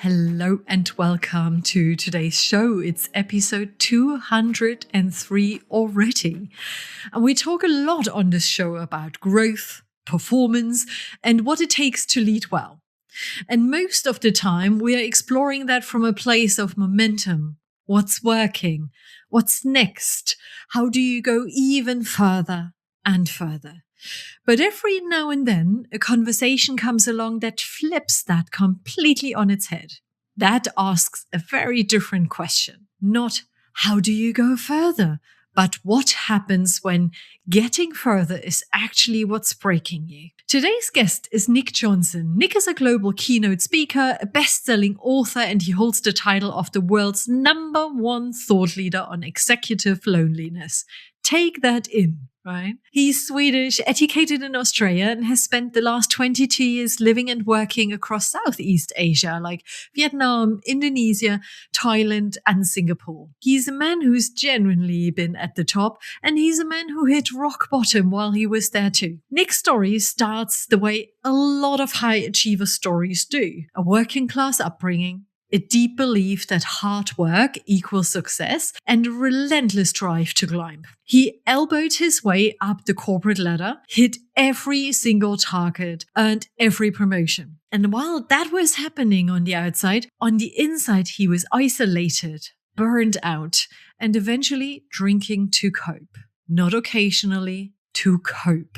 Hello and welcome to today's show. It's episode 203 already. And we talk a lot on this show about growth, performance, and what it takes to lead well. And most of the time, we are exploring that from a place of momentum. What's working? What's next? How do you go even further and further? But every now and then, a conversation comes along that flips that completely on its head. That asks a very different question. Not how do you go further, but what happens when getting further is actually what's breaking you. Today's guest is Nick Jonsson. Nick is a global keynote speaker, a best-selling author, and he holds the title of the world's #1 thought leader on executive loneliness. Take that in. Right? He's Swedish, educated in Australia, and has spent the last 22 years living and working across Southeast Asia, like Vietnam, Indonesia, Thailand, and Singapore. He's a man who's genuinely been at the top, and he's a man who hit rock bottom while he was there too. Nick's story starts the way a lot of high achiever stories do: a working class upbringing, a deep belief that hard work equals success, and a relentless drive to climb. He elbowed his way up the corporate ladder, hit every single target, earned every promotion. And while that was happening on the outside, on the inside he was isolated, burned out, and eventually drinking to cope. Not occasionally, to cope.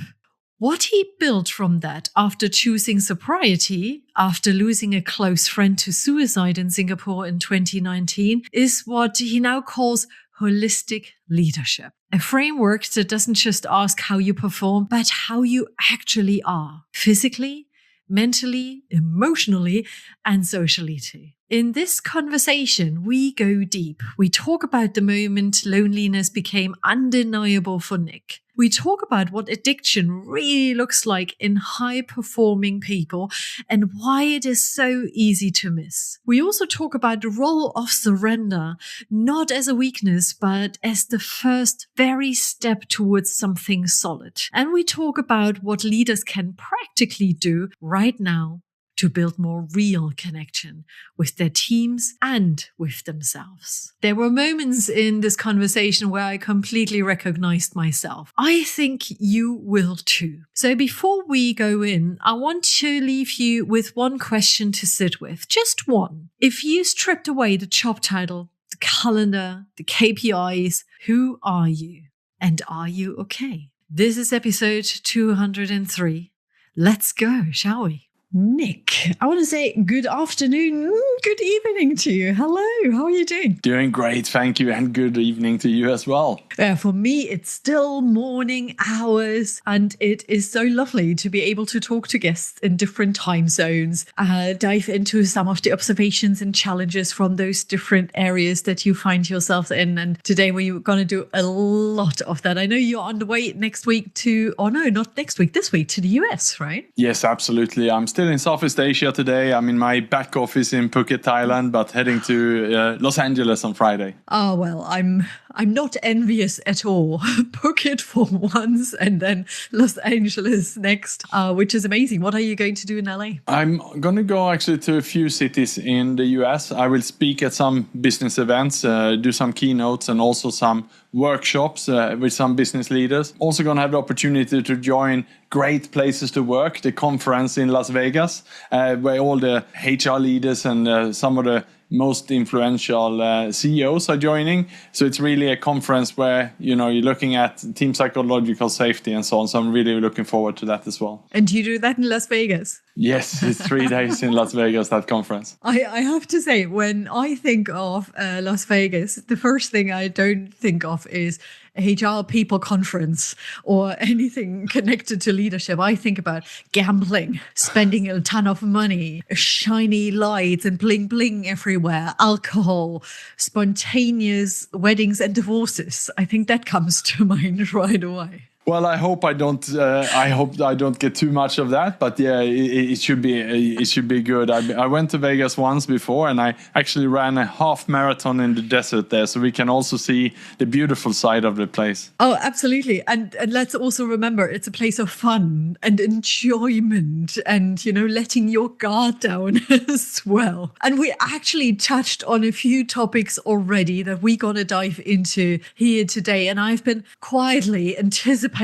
What he built from that after choosing sobriety, after losing a close friend to suicide in Singapore in 2019, is what he now calls holistic leadership. A framework that doesn't just ask how you perform, but how you actually are, physically, mentally, emotionally, and socially too. In this conversation, we go deep. We talk about the moment loneliness became undeniable for Nick. We talk about what addiction really looks like in high-performing people and why it is so easy to miss. We also talk about the role of surrender, not as a weakness, but as the first very step towards something solid. And we talk about what leaders can practically do right now to build more real connection with their teams and with themselves. There were moments in this conversation where I completely recognized myself. I think you will too. So before we go in, I want to leave you with one question to sit with. Just one. If you stripped away the job title, the calendar, the KPIs, who are you? And are you okay? This is episode 203. Let's go, shall we? Nick, I want to say good afternoon, good evening to you. Hello, how are you doing? Doing great, thank you, and good evening to you as well. For me, it's still morning hours, and it is so lovely to be able to talk to guests in different time zones, dive into some of the observations and challenges from those different areas that you find yourself in. And today we're going to do a lot of that. I know you're on the way next week to, oh no, not next week, this week to the US, right? Yes, absolutely. I'm still in Southeast Asia today. I'm in my back office in Phuket, Thailand, but heading to Los Angeles on Friday. Oh, well, I'm not envious at all. Phuket for once and then Los Angeles next, which is amazing. What are you going to do in LA? I'm going to go actually to a few cities in the US. I will speak at some business events, do some keynotes and also some workshops with some business leaders. Also going to have the opportunity to join Great Places to Work, the conference in Las Vegas, where all the HR leaders and some of the most influential CEOs are joining. So it's really a conference where, you're looking at team psychological safety and so on. So I'm really looking forward to that as well. And do you do that in Las Vegas? Yes, it's 3 days in Las Vegas, that conference. I have to say, when I think of Las Vegas, the first thing I don't think of is HR people conference or anything connected to leadership. I think about gambling, spending a ton of money, shiny lights and bling bling everywhere, alcohol, spontaneous weddings and divorces. I think that comes to mind right away. Well, I hope I don't. I hope I don't get too much of that. But yeah, it should be. It should be good. I went to Vegas once before, and I actually ran a half marathon in the desert there, so we can also see the beautiful side of the place. Oh, absolutely. And let's also remember it's a place of fun and enjoyment and, letting your guard down as well. And we actually touched on a few topics already that we're going to dive into here today. And I've been quietly anticipating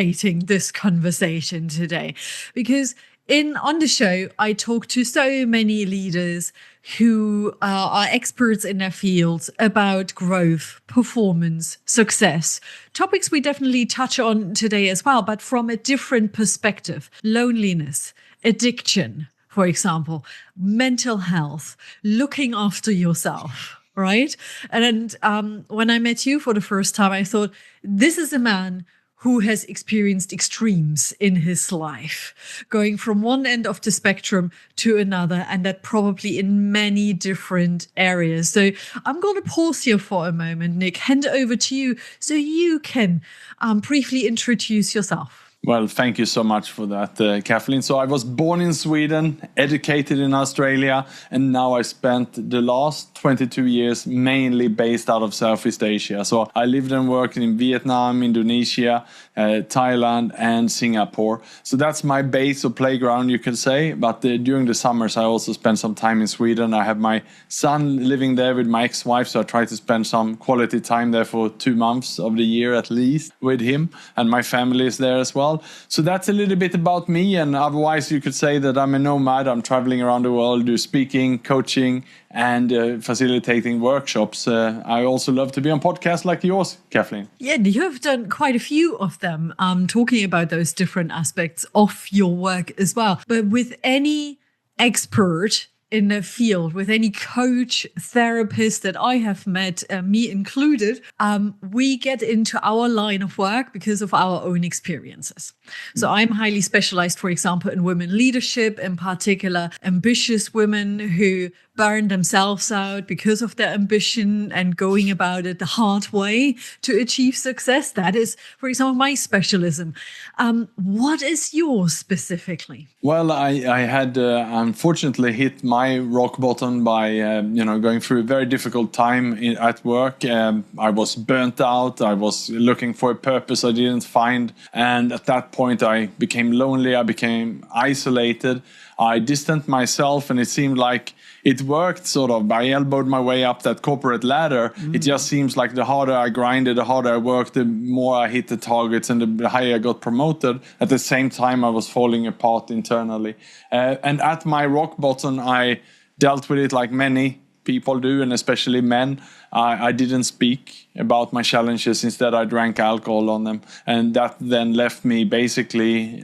this conversation today because on the show, I talk to so many leaders who are experts in their fields about growth, performance, success. Topics we definitely touch on today as well, but from a different perspective. Loneliness, addiction, for example, mental health, looking after yourself, right? And when I met you for the first time, I thought, this is a man who has experienced extremes in his life, going from one end of the spectrum to another, and that probably in many different areas. So I'm going to pause here for a moment, Nick, hand over to you so you can briefly introduce yourself. Well, thank you so much for that, Kathleen. So I was born in Sweden, educated in Australia, and now I spent the last 22 years mainly based out of Southeast Asia. So I lived and worked in Vietnam, Indonesia, Thailand, and Singapore. So that's my base or playground, you could say. But during the summers, I also spent some time in Sweden. I have my son living there with my ex-wife, so I try to spend some quality time there for 2 months of the year at least with him, and my family is there as well. So that's a little bit about me, and otherwise you could say that I'm a nomad. I'm traveling around the world, do speaking, coaching, and facilitating workshops. I also love to be on podcasts like yours, Kathleen. Yeah, you have done quite a few of them, talking about those different aspects of your work as well. But with any expert in the field, with any coach, therapist that I have met, me included, we get into our line of work because of our own experiences. So I'm highly specialized, for example, in women leadership, in particular, ambitious women who burn themselves out because of their ambition and going about it the hard way to achieve success. That is, for example, my specialism. What is yours specifically? Well, I had unfortunately hit my rock bottom by going through a very difficult time at work. I was burnt out. I was looking for a purpose I didn't find, and at that point I became lonely. I became isolated. I distanced myself, and it seemed like it worked sort of. I elbowed my way up that corporate ladder. It just seems like the harder I grinded, the harder I worked, the more I hit the targets and the higher I got promoted. At the same time, I was falling apart internally. And at my rock bottom, I dealt with it like many people do, and especially men. I didn't speak about my challenges. Instead, I drank alcohol on them. And that then left me basically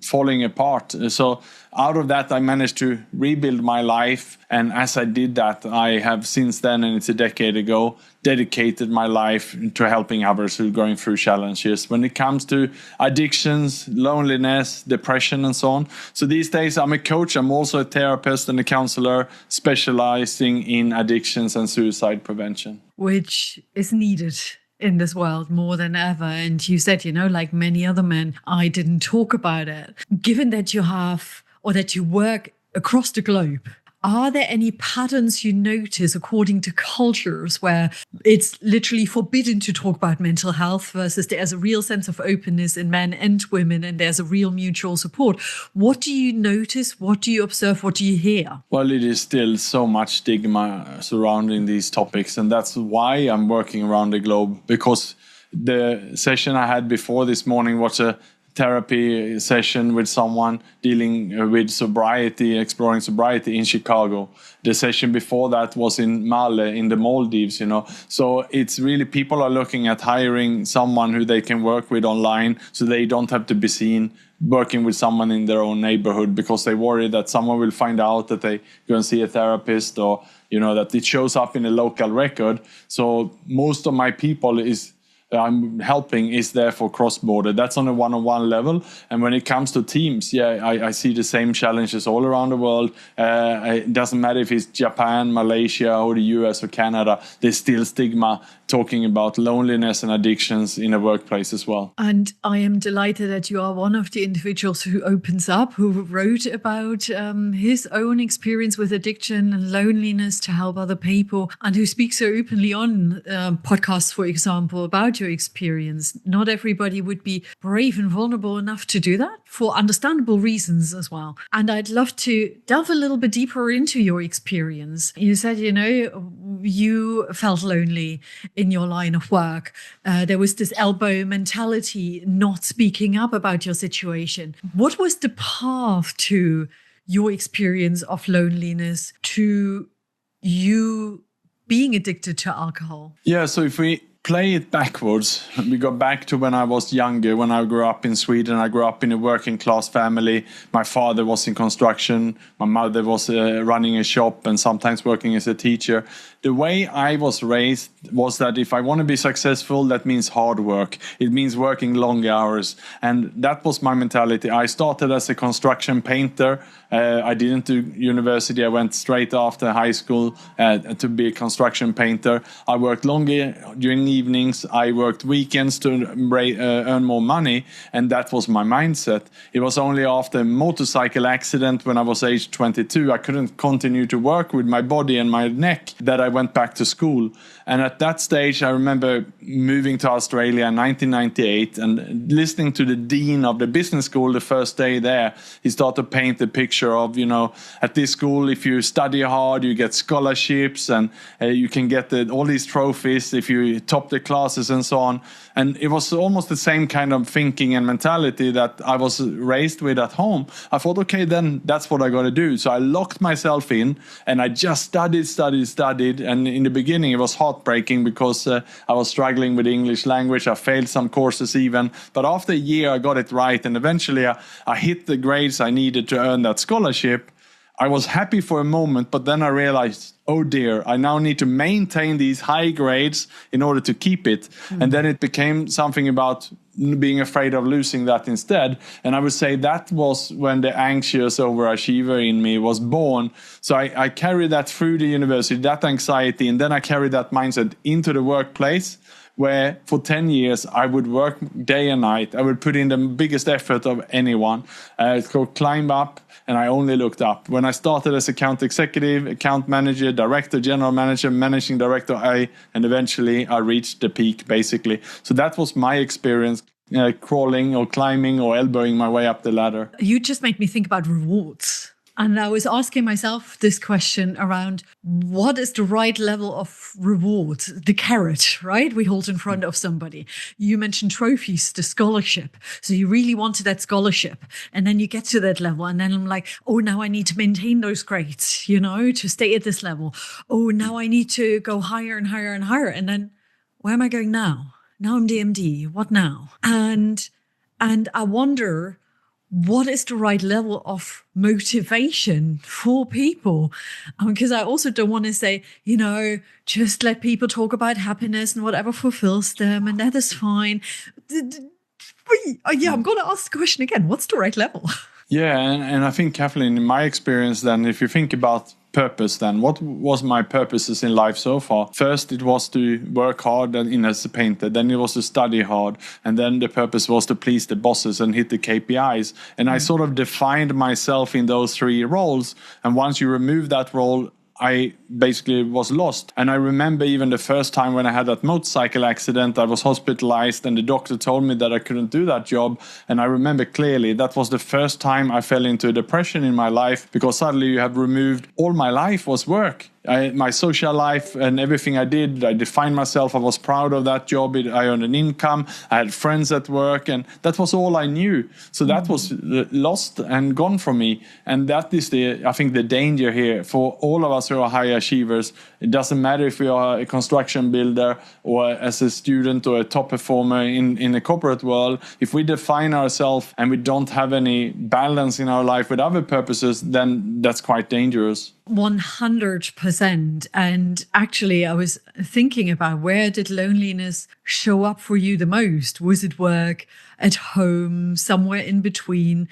falling apart. So out of that, I managed to rebuild my life. And as I did that, I have since then, and it's a decade ago, dedicated my life to helping others who are going through challenges when it comes to addictions, loneliness, depression, and so on. So these days, I'm a coach. I'm also a therapist and a counselor specializing in addictions and suicide prevention. Which is needed in this world more than ever. And you said, like many other men, I didn't talk about it. Given that you have, or that you work across the globe, are there any patterns you notice according to cultures where it's literally forbidden to talk about mental health versus there's a real sense of openness in men and women and there's a real mutual support? What do you notice? What do you observe? What do you hear? Well, it is still so much stigma surrounding these topics, and that's why I'm working around the globe, because the session I had before this morning was a therapy session with someone dealing with sobriety, exploring sobriety in Chicago. The session before that was in Male in the Maldives, So it's really, people are looking at hiring someone who they can work with online so they don't have to be seen working with someone in their own neighborhood, because they worry that someone will find out that they go and see a therapist, or, that it shows up in a local record. So most of my people is I'm helping is therefore cross-border. That's on a one-on-one level. And when it comes to teams, I see the same challenges all around the world. It doesn't matter if it's Japan, Malaysia, or the US or Canada. There's still stigma talking about loneliness and addictions in a workplace as well. And I am delighted that you are one of the individuals who opens up, who wrote about his own experience with addiction and loneliness to help other people, and who speaks so openly on podcasts, for example, about your experience. Not everybody would be brave and vulnerable enough to do that for understandable reasons as well. And I'd love to delve a little bit deeper into your experience. You said, you felt lonely in your line of work. There was this elbow mentality, not speaking up about your situation. What was the path to your experience of loneliness, to you being addicted to alcohol? Yeah, so if we play it backwards, we go back to when I was younger, when I grew up in Sweden. I grew up in a working class family. My father was in construction. My mother was running a shop and sometimes working as a teacher. The way I was raised was that if I want to be successful, that means hard work. It means working long hours. And that was my mentality. I started as a construction painter. I didn't do university. I went straight after high school to be a construction painter. I worked longer during evenings. I worked weekends to earn more money. And that was my mindset. It was only after a motorcycle accident when I was age 22, I couldn't continue to work with my body and my neck, that I went back to school. And at that stage, I remember moving to Australia in 1998 and listening to the dean of the business school the first day there. He started to paint the picture of, at this school, if you study hard, you get scholarships and you can get all these trophies if you top the classes and so on. And it was almost the same kind of thinking and mentality that I was raised with at home. I thought, okay, then that's what I got to do. So I locked myself in and I just studied. And in the beginning, it was heartbreaking because I was struggling with the English language. I failed some courses even. But after a year, I got it right. And eventually, I hit the grades I needed to earn that scholarship. I was happy for a moment, but then I realized, oh dear, I now need to maintain these high grades in order to keep it. Mm. And then it became something about being afraid of losing that instead. And I would say that was when the anxious overachiever in me was born. So I carried that through the university, that anxiety, and then I carried that mindset into the workplace, where for 10 years I would work day and night. I would put in the biggest effort of anyone. It's called climb up, and I only looked up. When I started as account executive, account manager, director, general manager, managing director, and eventually I reached the peak, basically. So that was my experience, crawling or climbing or elbowing my way up the ladder. You just made me think about rewards. And I was asking myself this question around what is the right level of reward, the carrot, right? We hold in front of somebody. You mentioned trophies, the scholarship. So you really wanted that scholarship. And then you get to that level. And then I'm like, oh, now I need to maintain those grades, to stay at this level. Oh, now I need to go higher and higher and higher. And then where am I going now? Now I'm DMD. What now? And I wonder, what is the right level of motivation for people? Because I also don't want to say, just let people talk about happiness and whatever fulfills them, and that is fine. I'm going to ask the question again. What's the right level? Yeah, and I think, Cathleen, in my experience then, if you think about purpose then, what was my purposes in life so far? First, it was to work hard as a painter. Then it was to study hard. And then the purpose was to please the bosses and hit the KPIs. And I sort of defined myself in those three roles. And once you remove that role, I basically was lost. And I remember even the first time when I had that motorcycle accident, I was hospitalized and the doctor told me that I couldn't do that job. And I remember clearly that was the first time I fell into a depression in my life, because suddenly you have removed all my life was work. My social life and everything I did, I defined myself. I was proud of that job. I earned an income. I had friends at work, and that was all I knew. So that was lost and gone from me. And that is I think the danger here for all of us who are high achievers. It doesn't matter if we are a construction builder or as a student or a top performer in the corporate world. If we define ourselves and we don't have any balance in our life with other purposes, then that's quite dangerous. 100%. And actually, I was thinking about, where did loneliness show up for you the most? Was it work, at home, somewhere in between?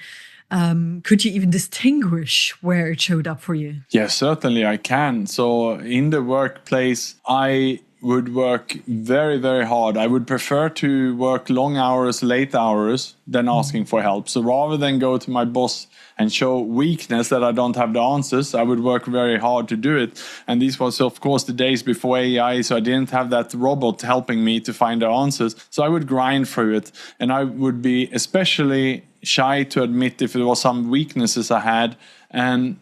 Could you even distinguish where it showed up for you? Yes, certainly I can. So in the workplace, I would work very, very hard. I would prefer to work long hours, late hours than asking for help. So rather than go to my boss and show weakness that I don't have the answers, I would work very hard to do it. And this was, of course, the days before AI, so I didn't have that robot helping me to find the answers. So I would grind through it. And I would be especially shy to admit if there was some weaknesses I had. And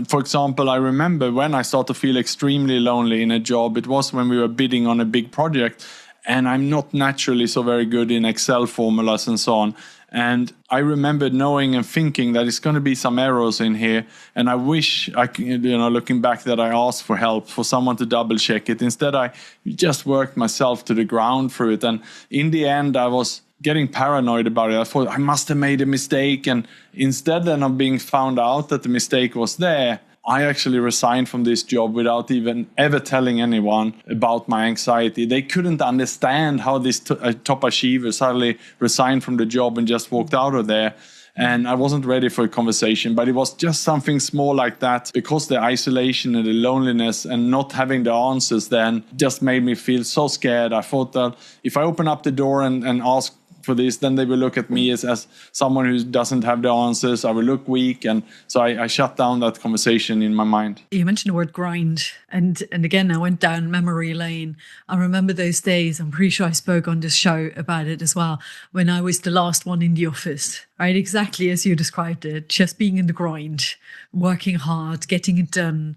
for example, I remember when I started to feel extremely lonely in a job, it was when we were bidding on a big project. And I'm not naturally so very good in Excel formulas and so on. And I remember knowing and thinking that it's going to be some errors in here. And I wish, looking back, that I asked for help, for someone to double check it. Instead, I just worked myself to the ground through it. And in the end, I was getting paranoid about it. I thought I must have made a mistake. And instead then of being found out that the mistake was there, I actually resigned from this job without even ever telling anyone about my anxiety. They couldn't understand how this top achiever suddenly resigned from the job and just walked out of there. And I wasn't ready for a conversation, but it was just something small like that, because the isolation and the loneliness and not having the answers then just made me feel so scared. I thought that if I open up the door and ask for this, then they will look at me as someone who doesn't have the answers. I will look weak. And so I shut down that conversation in my mind. You mentioned the word grind. And again, I went down memory lane. I remember those days. I'm pretty sure I spoke on this show about it as well, when I was the last one in the office, right? Exactly as you described it, just being in the grind, working hard, getting it done,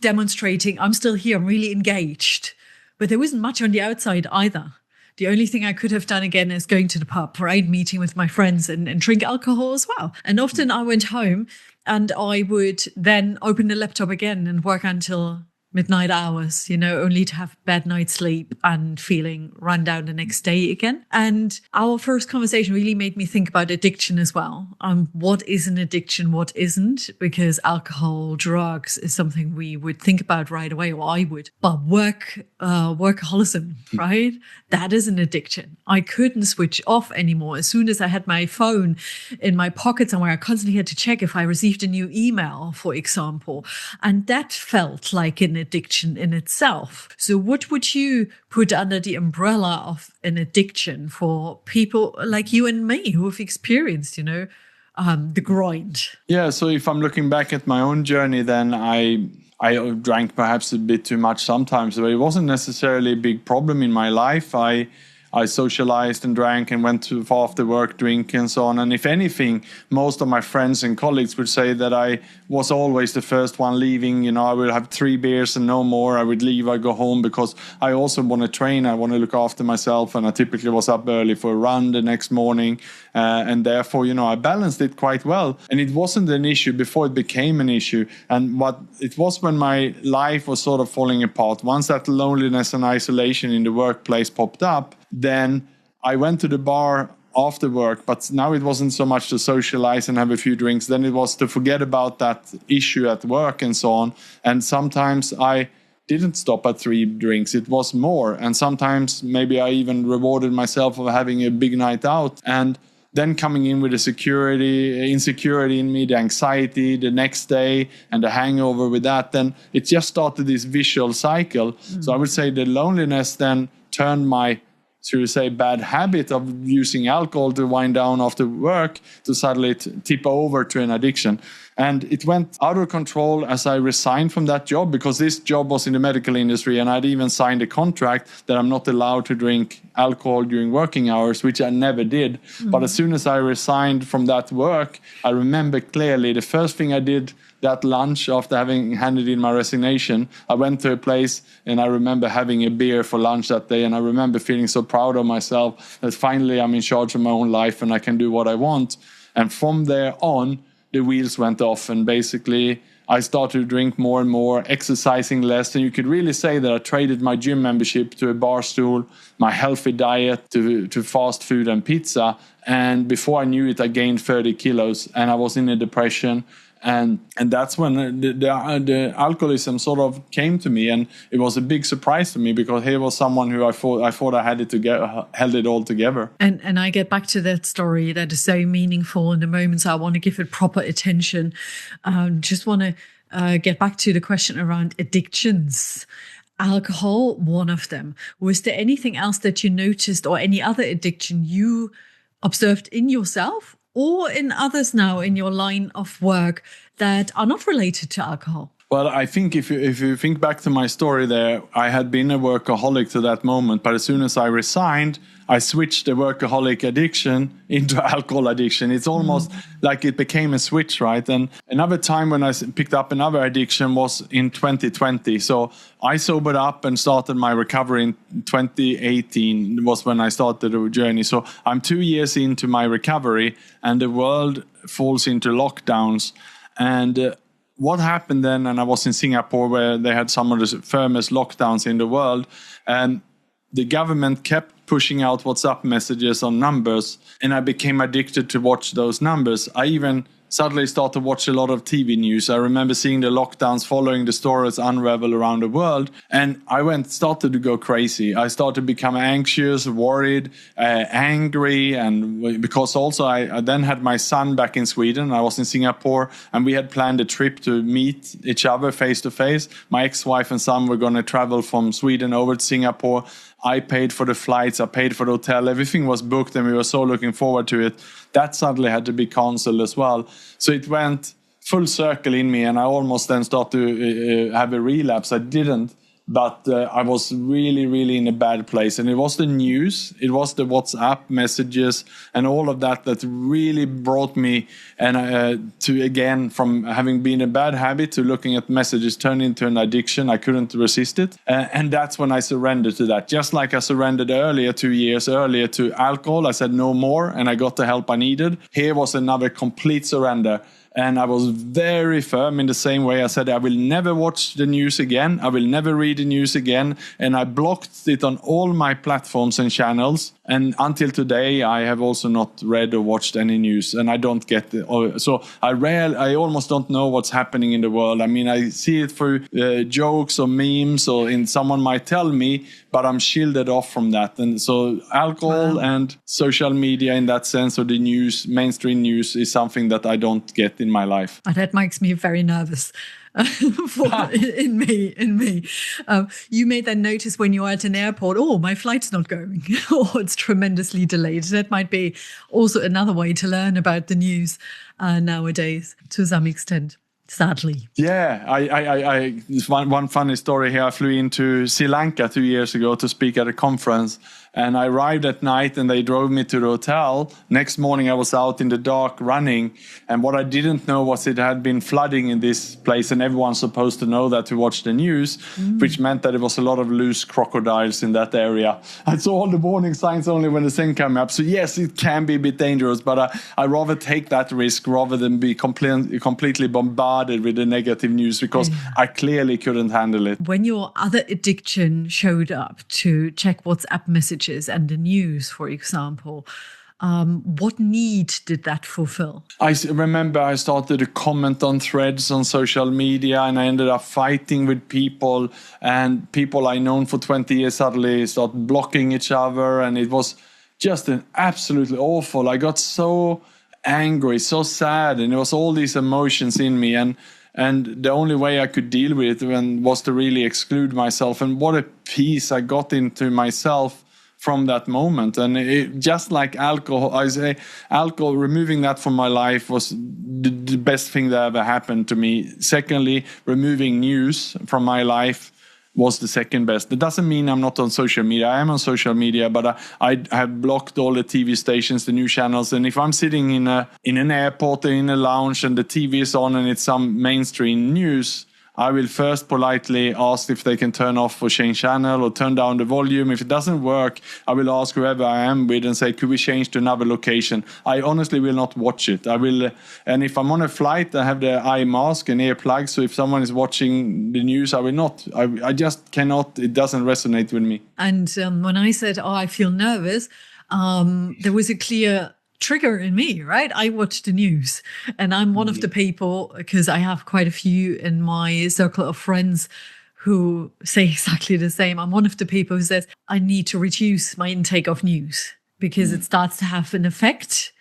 demonstrating I'm still here, I'm really engaged. But there wasn't much on the outside either. The only thing I could have done again is going to the pub, right? Meeting with my friends and drink alcohol as well. And often I went home and I would then open the laptop again and work until midnight hours, only to have bad night's sleep and feeling run down the next day again. And our first conversation really made me think about addiction as well. What is an addiction, what isn't? Because alcohol, drugs is something we would think about right away, or I would. But workaholism, right? That is an addiction. I couldn't switch off anymore. As soon as I had my phone in my pocket somewhere, I constantly had to check if I received a new email, for example. And that felt like an addiction in itself. So what would you put under the umbrella of an addiction for people like you and me who have experienced, the grind? Yeah, so if I'm looking back at my own journey, then I drank perhaps a bit too much sometimes, but it wasn't necessarily a big problem in my life. I socialized and drank and went to after work drink and so on. And if anything, most of my friends and colleagues would say that I was always the first one leaving. I would have 3 beers and no more. I would leave, I go home, because I also want to train. I want to look after myself. And I typically was up early for a run the next morning. And therefore, I balanced it quite well. And it wasn't an issue before it became an issue. And what it was when my life was sort of falling apart. Once that loneliness and isolation in the workplace popped up, then I went to the bar after work, but now it wasn't so much to socialize and have a few drinks. Then it was to forget about that issue at work and so on. And sometimes I didn't stop at 3 drinks. It was more. And sometimes maybe I even rewarded myself for having a big night out. And then coming in with the insecurity in me, the anxiety the next day and the hangover with that, then it just started this vicious cycle. Mm-hmm. So I would say the loneliness then turned my, bad habit of using alcohol to wind down after work to suddenly tip over to an addiction. And it went out of control as I resigned from that job, because this job was in the medical industry and I'd even signed a contract that I'm not allowed to drink alcohol during working hours, which I never did. Mm-hmm. But as soon as I resigned from that work, I remember clearly the first thing I did that lunch after having handed in my resignation, I went to a place and I remember having a beer for lunch that day. And I remember feeling so proud of myself that finally I'm in charge of my own life and I can do what I want. And from there on, the wheels went off and basically I started to drink more and more, exercising less. And you could really say that I traded my gym membership to a bar stool, my healthy diet to fast food and pizza. And before I knew it, I gained 30 kilos and I was in a depression. And that's when the alcoholism sort of came to me, and it was a big surprise to me because he was someone who I thought I had it together, held it all together. And I get back to that story that is so meaningful in the moment, so I want to give it proper attention. Just want to get back to the question around addictions. Alcohol, one of them. Was there anything else that you noticed, or any other addiction you observed in yourself or in others now in your line of work that are not related to alcohol? Well, I think if you think back to my story there, I had been a workaholic to that moment, but as soon as I resigned, I switched the workaholic addiction into alcohol addiction. It's almost like it became a switch, right? And another time when I picked up another addiction was in 2020. So I sobered up and started my recovery in 2018 was when I started the journey. So I'm 2 years into my recovery and the world falls into lockdowns. And what happened then, and I was in Singapore where they had some of the firmest lockdowns in the world, and the government kept pushing out WhatsApp messages on numbers, and I became addicted to watch those numbers. I even suddenly started to watch a lot of TV news. I remember seeing the lockdowns following the stories unravel around the world, and I started to go crazy. I started to become anxious, worried, angry, and because also I then had my son back in Sweden. I was in Singapore, and we had planned a trip to meet each other face to face. My ex-wife and son were going to travel from Sweden over to Singapore. I paid for the flights, I paid for the hotel, everything was booked, and we were so looking forward to it. That suddenly had to be cancelled as well. So it went full circle in me, and I almost then started to have a relapse. I didn't, but I was really, really in a bad place. And it was the news, it was the WhatsApp messages, and all of that really brought me to, again, from having been a bad habit to looking at messages turned into an addiction. I couldn't resist it. And that's when I surrendered to that. Just like I surrendered 2 years earlier to alcohol, I said no more, and I got the help I needed. Here was another complete surrender. And I was very firm in the same way. I said, I will never watch the news again. I will never read the news again. And I blocked it on all my platforms and channels. And until today, I have also not read or watched any news. And I don't get it. So I almost don't know what's happening in the world. I mean, I see it through jokes or memes, or someone might tell me, but I'm shielded off from that. And so alcohol and social media in that sense, or the news, mainstream news, is something that I don't get in my life. That makes me very nervous. in me. You made that notice when you were at an airport, oh, my flight's not going, or it's tremendously delayed. That might be also another way to learn about the news nowadays, to some extent. Sadly. Yeah, I one funny story here. I flew into Sri Lanka 2 years ago to speak at a conference, and I arrived at night and they drove me to the hotel. Next morning I was out in the dark running, and what I didn't know was it had been flooding in this place, and everyone's supposed to know that to watch the news, which meant that there was a lot of loose crocodiles in that area. I saw all the warning signs only when the sun came up. So yes, it can be a bit dangerous, but I rather take that risk rather than be completely bombarded with the negative news, because I clearly couldn't handle it. When your other addiction showed up to check WhatsApp messages and the news, for example, what need did that fulfill? I remember I started to comment on threads on social media, and I ended up fighting with people, and people I known for 20 years suddenly started blocking each other, and it was just an absolutely awful. I got so angry, so sad, and it was all these emotions in me, and the only way I could deal with it was to really exclude myself. And what a peace I got into myself from that moment. And it, just like alcohol, I say alcohol, removing that from my life was the best thing that ever happened to me. Secondly, removing news from my life was the second best. That doesn't mean I'm not on social media. I am on social media, but I have blocked all the TV stations, the news channels. And if I'm sitting in an airport or in a lounge and the TV is on and it's some mainstream news, I will first politely ask if they can turn off or change channel or turn down the volume. If it doesn't work, I will ask whoever I am with and say, could we change to another location? I honestly will not watch it. I will, and if I'm on a flight, I have the eye mask and earplugs. So if someone is watching the news, I will not. I just cannot. It doesn't resonate with me. And when I said, I feel nervous, there was a clear trigger in me, right? I watch the news, and I'm one of the people, because I have quite a few in my circle of friends who say exactly the same. I'm one of the people who says I need to reduce my intake of news because it starts to have an effect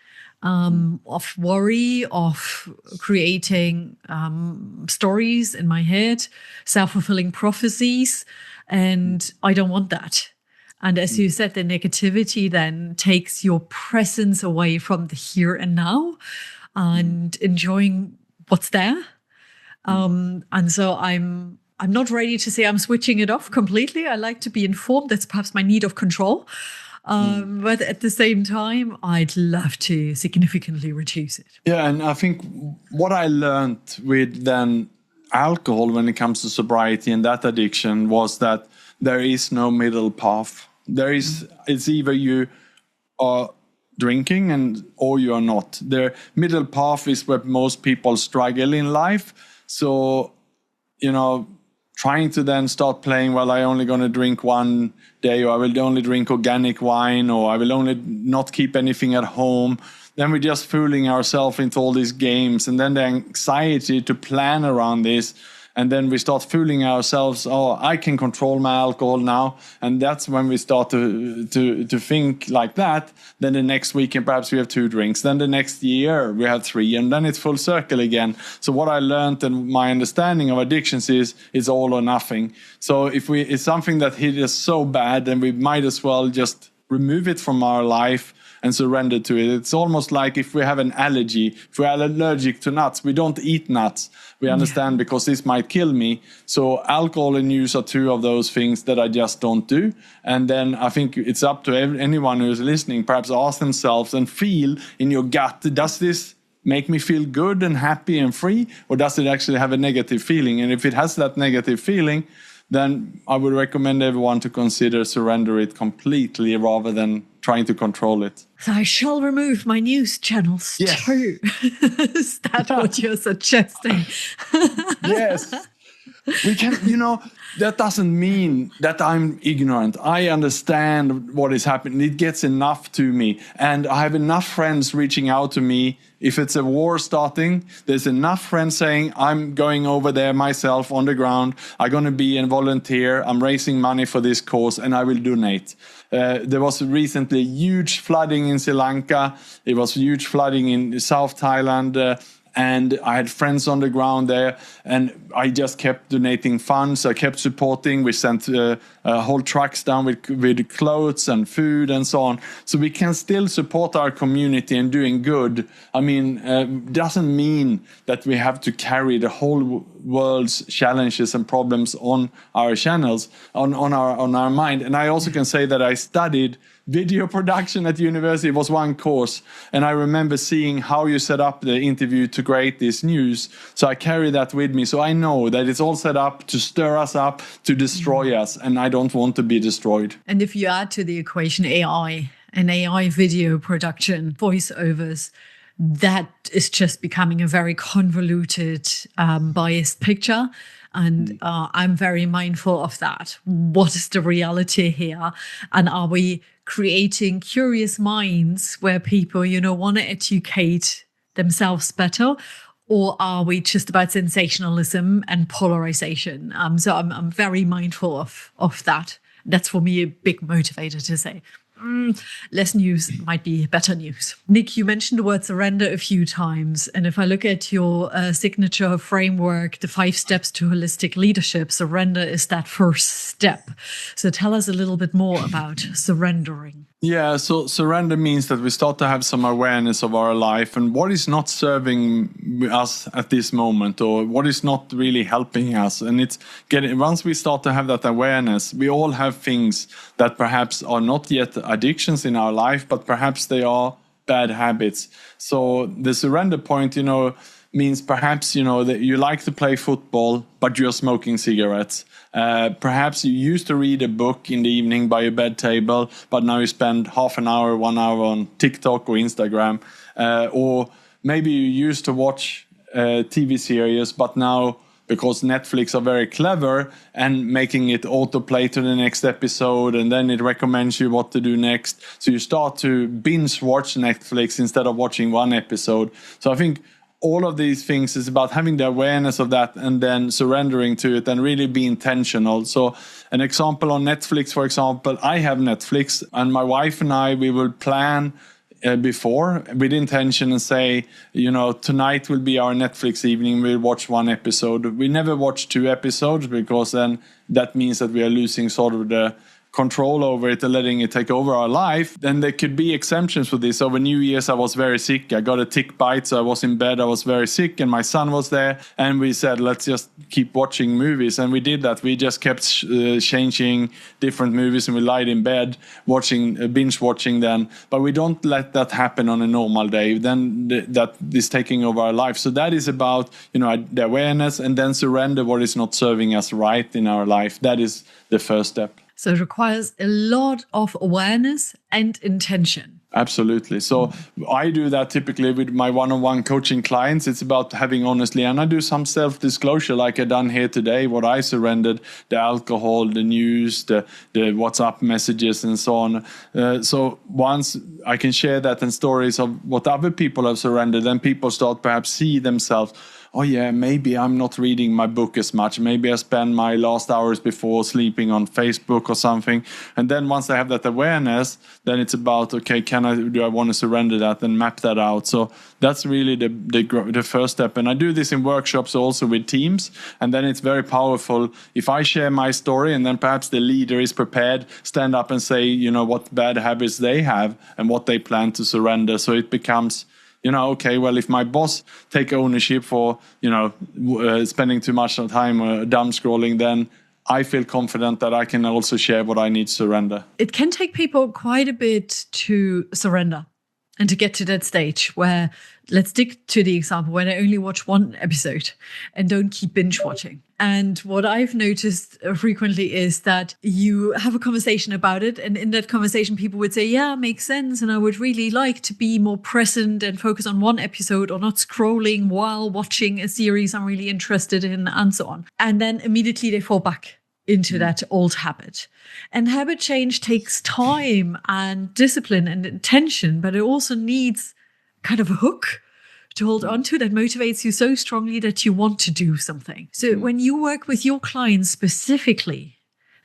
of worry, of creating stories in my head, self-fulfilling prophecies, and I don't want that. And as you said, the negativity then takes your presence away from the here and now and enjoying what's there. And so I'm not ready to say I'm switching it off completely. I like to be informed. That's perhaps my need of control. But at the same time, I'd love to significantly reduce it. Yeah, and I think what I learned with then alcohol when it comes to sobriety and that addiction was that there is no middle path. It's either you are drinking or you are not. The middle path is where most people struggle in life. So, trying to then start playing, well, I only going to drink one day, or I will only drink organic wine, or I will only not keep anything at home. Then we're just fooling ourselves into all these games. And then the anxiety to plan around this. And then we start fooling ourselves, I can control my alcohol now. And that's when we start to think like that. Then the next weekend, perhaps we have 2 drinks. Then the next year, we have 3. And then it's full circle again. So what I learned and my understanding of addictions is it's all or nothing. So if it's something that hit us so bad, then we might as well just remove it from our life and surrender to it. It's almost like if we have an allergy, if we are allergic to nuts, we don't eat nuts. We understand because this might kill me. So alcohol and news are 2 of those things that I just don't do. And then I think it's up to anyone who is listening, perhaps ask themselves and feel in your gut, does this make me feel good and happy and free? Or does it actually have a negative feeling? And if it has that negative feeling, then I would recommend everyone to consider surrender it completely rather than trying to control it. So I shall remove my news channels too. Is that what you're suggesting? Yes. We can, that doesn't mean that I'm ignorant. I understand what is happening. It gets enough to me. And I have enough friends reaching out to me. If it's a war starting, there's enough friends saying, I'm going over there myself on the ground. I'm going to be a volunteer. I'm raising money for this cause and I will donate. There was recently huge flooding in Sri Lanka. It was huge flooding in South Thailand. And I had friends on the ground there, and I just kept donating funds. I kept supporting. We sent whole trucks down with clothes and food and so on. So we can still support our community and doing good. I mean, doesn't mean that we have to carry the whole world's challenges and problems on our channels, on our mind. And I also can say that I studied video production at university. It was one course, and I remember seeing how you set up the interview to create this news. So I carry that with me. So I know that it's all set up to stir us up, to destroy us, and I don't want to be destroyed. And if you add to the equation AI and AI video production, voiceovers, that is just becoming a very convoluted, biased picture. And I'm very mindful of that. What is the reality here? And are we creating curious minds where people, want to educate themselves better? Or are we just about sensationalism and polarization? So I'm very mindful of that. That's for me a big motivator to say, less news might be better news. Nick, you mentioned the word surrender a few times. And if I look at your signature framework, the 5 steps to holistic leadership, surrender is that first step. So tell us a little bit more about surrendering. Yeah, so surrender means that we start to have some awareness of our life and what is not serving us at this moment, or what is not really helping us. And it's once we start to have that awareness, we all have things that perhaps are not yet addictions in our life, but perhaps they are bad habits. So the surrender point, means perhaps, that you like to play football, but you're smoking cigarettes. Perhaps you used to read a book in the evening by your bed table, but now you spend half an hour, 1 hour on TikTok or Instagram. Or maybe you used to watch a TV series, but now because Netflix are very clever and making it autoplay to the next episode, and then it recommends you what to do next. So you start to binge watch Netflix instead of watching one episode. So I think all of these things is about having the awareness of that and then surrendering to it and really be intentional. So an example on Netflix, for example, I have Netflix, and my wife and I, we will plan before with intention and say, tonight will be our Netflix evening. We'll watch one episode. We never watch 2 episodes, because then that means that we are losing sort of the control over it and letting it take over our life. Then there could be exemptions for this. Over New Year's, I was very sick. I got a tick bite, so I was in bed. I was very sick, and my son was there. And we said, let's just keep watching movies. And we did that. We just kept changing different movies, and we lied in bed binge watching then. But we don't let that happen on a normal day. Then that is taking over our life. So that is about, the awareness, and then surrender what is not serving us right in our life. That is the first step. So it requires a lot of awareness and intention. Absolutely. So I do that typically with my one-on-one coaching clients. It's about having honestly, and I do some self-disclosure like I done here today, what I surrendered, the alcohol, the news, the WhatsApp messages and so on. So once I can share that and stories of what other people have surrendered, then people start perhaps see themselves, oh yeah, maybe I'm not reading my book as much. Maybe I spend my last hours before sleeping on Facebook or something. And then once I have that awareness, then it's about, okay, do I want to surrender that and map that out? So that's really the first step. And I do this in workshops also with teams. And then it's very powerful if I share my story, and then perhaps the leader is prepared, stand up and say, what bad habits they have and what they plan to surrender. So it becomes, okay, well, if my boss take ownership for, spending too much time dumb scrolling, then I feel confident that I can also share what I need to surrender. It can take people quite a bit to surrender and to get to that stage where, let's stick to the example, when I only watch one episode and don't keep binge watching. And what I've noticed frequently is that you have a conversation about it. And in that conversation, people would say, yeah, makes sense. And I would really like to be more present and focus on one episode, or not scrolling while watching a series I'm really interested in, and so on. And then immediately they fall back into that old habit. And habit change takes time and discipline and intention, but it also needs kind of a hook to hold on to that motivates you so strongly that you want to do something. So when you work with your clients specifically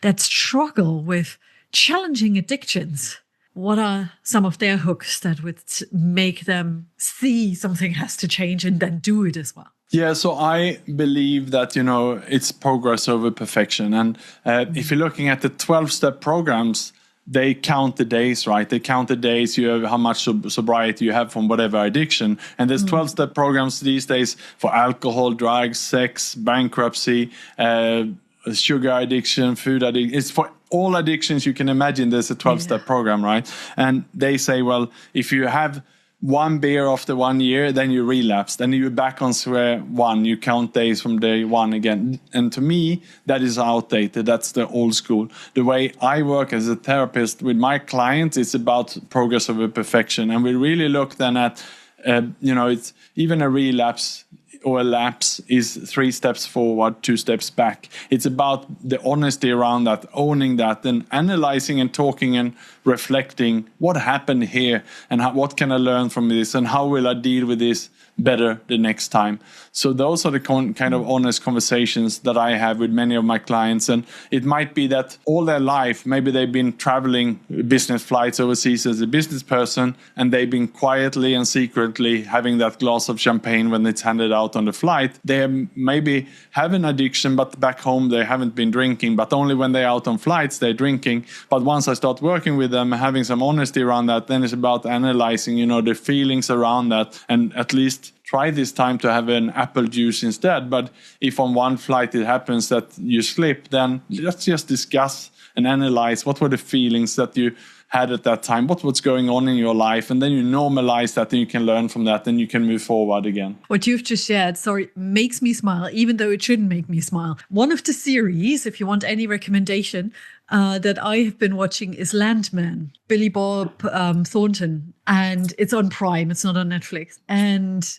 that struggle with challenging addictions, what are some of their hooks that would make them see something has to change and then do it as well? Yeah, so I believe that, it's progress over perfection. And if you're looking at the 12-step programs, they count the days, right? They count the days you have, how much sobriety you have from whatever addiction. And there's 12-step programs these days for alcohol, drugs, sex, bankruptcy, sugar addiction, food addiction. It's for all addictions you can imagine. There's a 12-step program, right? And they say, well, if you have one beer after 1 year, then you relapse. Then you're back on square one. You count days from day one again. And to me, that is outdated. That's the old school. The way I work as a therapist with my clients, it's about progress over perfection. And we really look then at, it's even a relapse or a lapse is 3 steps forward, 2 steps back. It's about the honesty around that, owning that, and analyzing and talking and reflecting what happened here and what can I learn from this and how will I deal with this better the next time. So those are the kind of honest conversations that I have with many of my clients. And it might be that all their life, maybe they've been traveling business flights overseas as a business person, and they've been quietly and secretly having that glass of champagne when it's handed out on the flight. They maybe have an addiction, but back home they haven't been drinking, but only when they're out on flights they're drinking. But once I start working with them, having some honesty around that, then it's about analyzing, the feelings around that, and at least try this time to have an apple juice instead. But if on one flight it happens that you slip, then let's just discuss and analyze what were the feelings that you had at that time, what's going on in your life, and then you normalize that and you can learn from that and you can move forward again. What you've just shared, makes me smile, even though it shouldn't make me smile. One of the series, if you want any recommendation, that I have been watching is Landman, Billy Bob Thornton, and it's on Prime, it's not on Netflix. And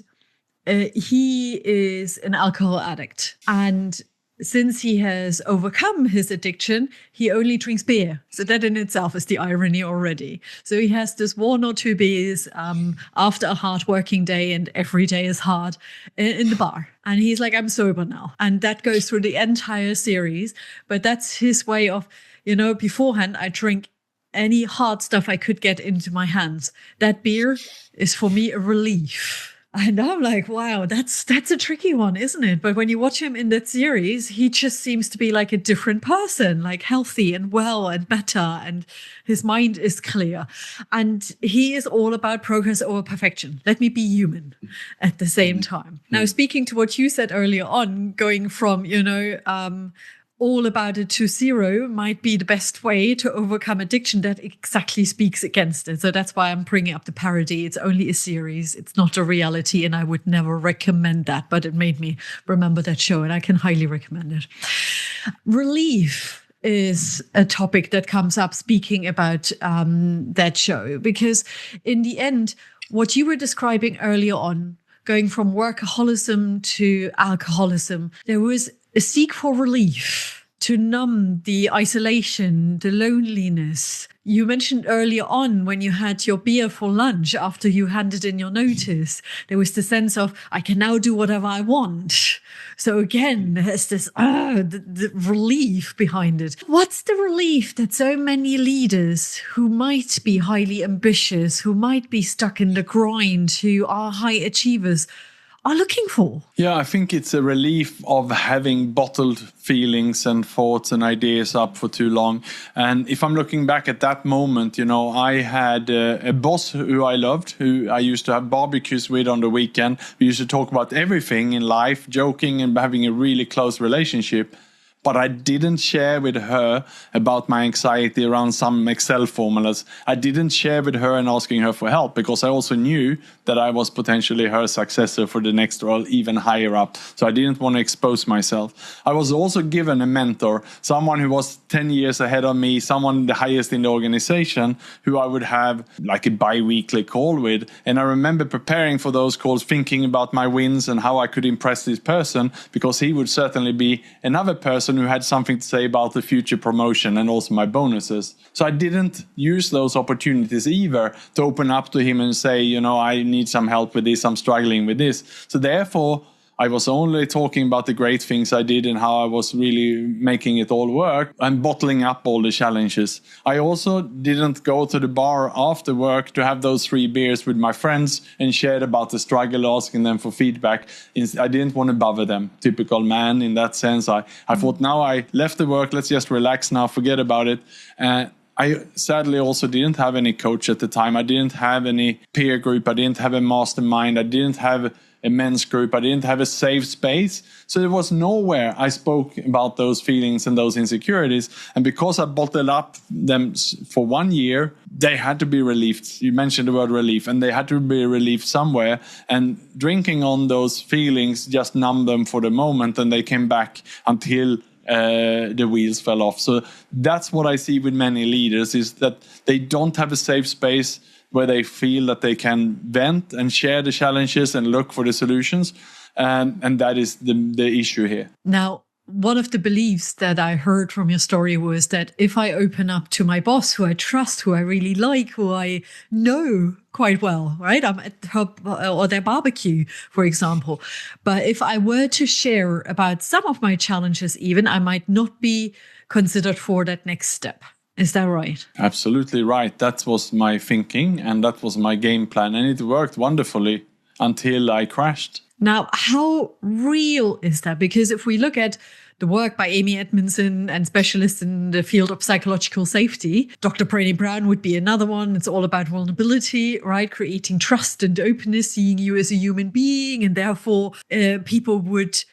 he is an alcohol addict. And since he has overcome his addiction, he only drinks beer. So that in itself is the irony already. So he has this 1 or 2 beers after a hard working day, and every day is hard, in the bar. And he's like, I'm sober now. And that goes through the entire series. But that's his way of, beforehand, I drink any hard stuff I could get into my hands. That beer is for me a relief. And I'm like, wow, that's a tricky one, isn't it? But when you watch him in that series, he just seems to be like a different person, like healthy and well and better, and his mind is clear. And he is all about progress over perfection. Let me be human at the same time. Now, speaking to what you said earlier on, going from, all about it to zero might be the best way to overcome addiction. That exactly speaks against it. So that's why I'm bringing up the parody. It's only a series. It's not a reality. And I would never recommend that. But it made me remember that show, and I can highly recommend it. Relief is a topic that comes up speaking about that show. Because in the end, what you were describing earlier on, going from workaholism to alcoholism, there was a seek for relief, to numb the isolation, the loneliness. You mentioned earlier on when you had your beer for lunch after you handed in your notice, there was the sense of, I can now do whatever I want. So again, there's this the relief behind it. What's the relief that so many leaders who might be highly ambitious, who might be stuck in the grind, who are high achievers, are looking for? Yeah, I think it's a relief of having bottled feelings and thoughts and ideas up for too long. And if I'm looking back at that moment, I had a boss who I loved, who I used to have barbecues with on the weekend. We used to talk about everything in life, joking and having a really close relationship. But I didn't share with her about my anxiety around some Excel formulas. I didn't share with her and asking her for help, because I also knew that I was potentially her successor for the next role, even higher up. So I didn't want to expose myself. I was also given a mentor, someone who was 10 years ahead of me, someone the highest in the organization, who I would have like a bi-weekly call with. And I remember preparing for those calls, thinking about my wins and how I could impress this person, because he would certainly be another person who had something to say about the future promotion and also my bonuses. So I didn't use those opportunities either to open up to him and say, I need some help with this, I'm struggling with this. So therefore, I was only talking about the great things I did and how I was really making it all work and bottling up all the challenges. I also didn't go to the bar after work to have those 3 beers with my friends and shared about the struggle, asking them for feedback. I didn't want to bother them. Typical man in that sense. I thought, now I left the work, let's just relax now, forget about it. I sadly also didn't have any coach at the time. I didn't have any peer group. I didn't have a mastermind. I didn't have a men's group. I didn't have a safe space. So there was nowhere I spoke about those feelings and those insecurities. And because I bottled up them for 1 year, they had to be relieved. You mentioned the word relief, and they had to be relieved somewhere. And drinking on those feelings just numbed them for the moment, and they came back until the wheels fell off. So that's what I see with many leaders, is that they don't have a safe space where they feel that they can vent and share the challenges and look for the solutions. And that is the issue here. Now, one of the beliefs that I heard from your story was that if I open up to my boss, who I trust, who I really like, who I know quite well, right? I'm at her or their barbecue, for example. But if I were to share about some of my challenges, even, I might not be considered for that next step. Is that right? Absolutely right. That was my thinking, and that was my game plan. And it worked wonderfully until I crashed. Now, how real is that? Because if we look at the work by Amy Edmondson and specialists in the field of psychological safety, Dr. Brené Brown would be another one. It's all about vulnerability, right? Creating trust and openness, seeing you as a human being, and therefore people would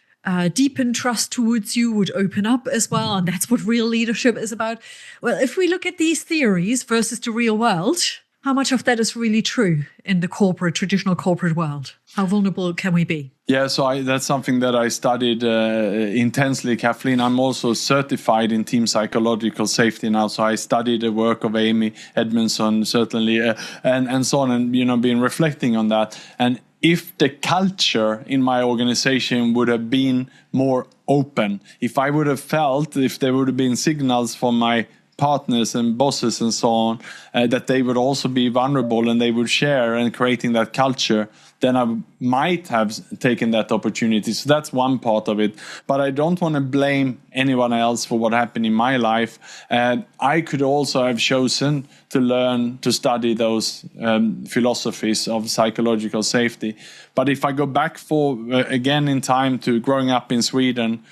deepen trust towards you, would open up as well. And that's what real leadership is about. Well, if we look at these theories versus the real world, how much of that is really true in the traditional corporate world? How vulnerable can we be? Yeah, so that's something that I studied intensely, Kathleen. I'm also certified in team psychological safety now. So I studied the work of Amy Edmondson, certainly, and so on, and, been reflecting on that. And if the culture in my organization would have been more open, if I would have felt, if there would have been signals from my partners and bosses and so on, that they would also be vulnerable and they would share and creating that culture, then I might have taken that opportunity. So that's one part of it. But I don't want to blame anyone else for what happened in my life. I could also have chosen to learn to study those philosophies of psychological safety. But if I go back again in time to growing up in Sweden,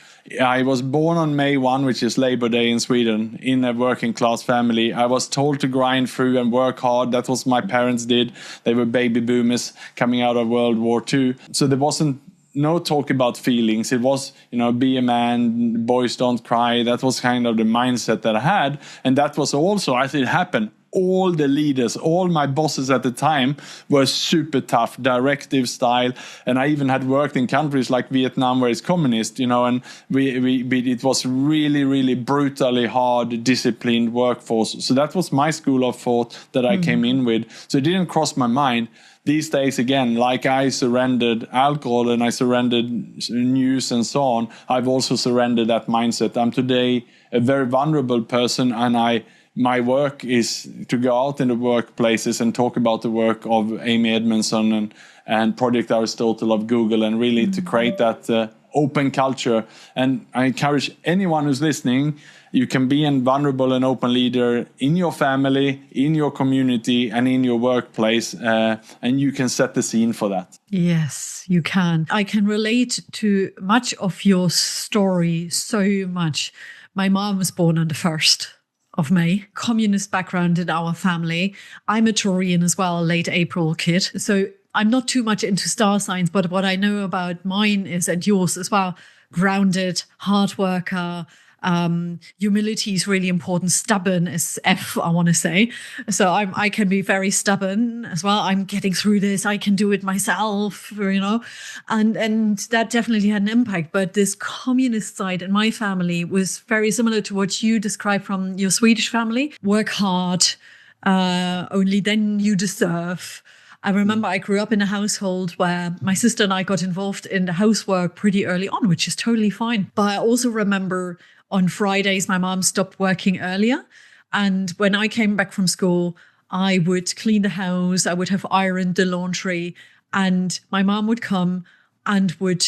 I was born on May 1, which is Labor Day in Sweden, in a working class family. I was told to grind through and work hard. That was what my parents did. They were baby boomers coming out of World War II. So there wasn't no talk about feelings. It was, be a man, boys don't cry. That was kind of the mindset that I had. And that was also, as it happened, all the leaders, all my bosses at the time were super tough, directive style. And I even had worked in countries like Vietnam where it's communist, and it was really, really brutally hard, disciplined workforce. So that was my school of thought that I came in with. So it didn't cross my mind. These days, again, like I surrendered alcohol and I surrendered news and so on, I've also surrendered that mindset. I'm today a very vulnerable person, and my work is to go out in the workplaces and talk about the work of Amy Edmondson and Project Aristotle of Google, and really to create that open culture. And I encourage anyone who's listening, you can be a vulnerable and open leader in your family, in your community, and in your workplace, and you can set the scene for that. Yes, you can. I can relate to much of your story so much. My mom was born on the 1st of May, communist background in our family. I'm a Taurian as well, late April kid. So I'm not too much into star signs, but what I know about mine is, and yours as well, grounded, hard worker. Humility is really important. Stubborn is F, I want to say. So I can be very stubborn as well. I'm getting through this. I can do it myself, and that definitely had an impact. But this communist side in my family was very similar to what you described from your Swedish family. Work hard, only then you deserve. I remember I grew up in a household where my sister and I got involved in the housework pretty early on, which is totally fine. But I also remember on Fridays, my mom stopped working earlier. And when I came back from school, I would clean the house. I would have ironed the laundry. And my mom would come and would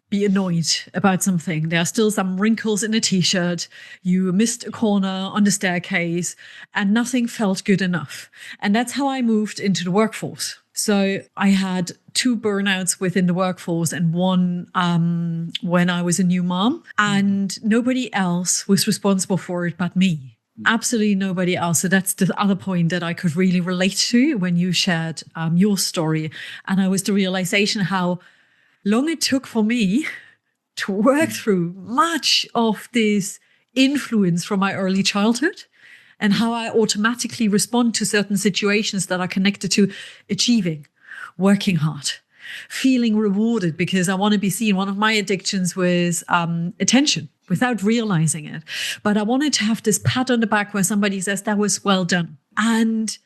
be annoyed about something. There are still some wrinkles in a t-shirt. You missed a corner on the staircase and nothing felt good enough. And that's how I moved into the workforce. So I had 2 burnouts within the workforce and one when I was a new mom, and nobody else was responsible for it but me. Absolutely nobody else. So that's the other point that I could really relate to when you shared your story. And I was the realization how long it took for me to work through much of this influence from my early childhood, and how I automatically respond to certain situations that are connected to achieving, working hard, feeling rewarded because I want to be seen. One of my addictions was attention without realizing it. But I wanted to have this pat on the back where somebody says, that was well done. And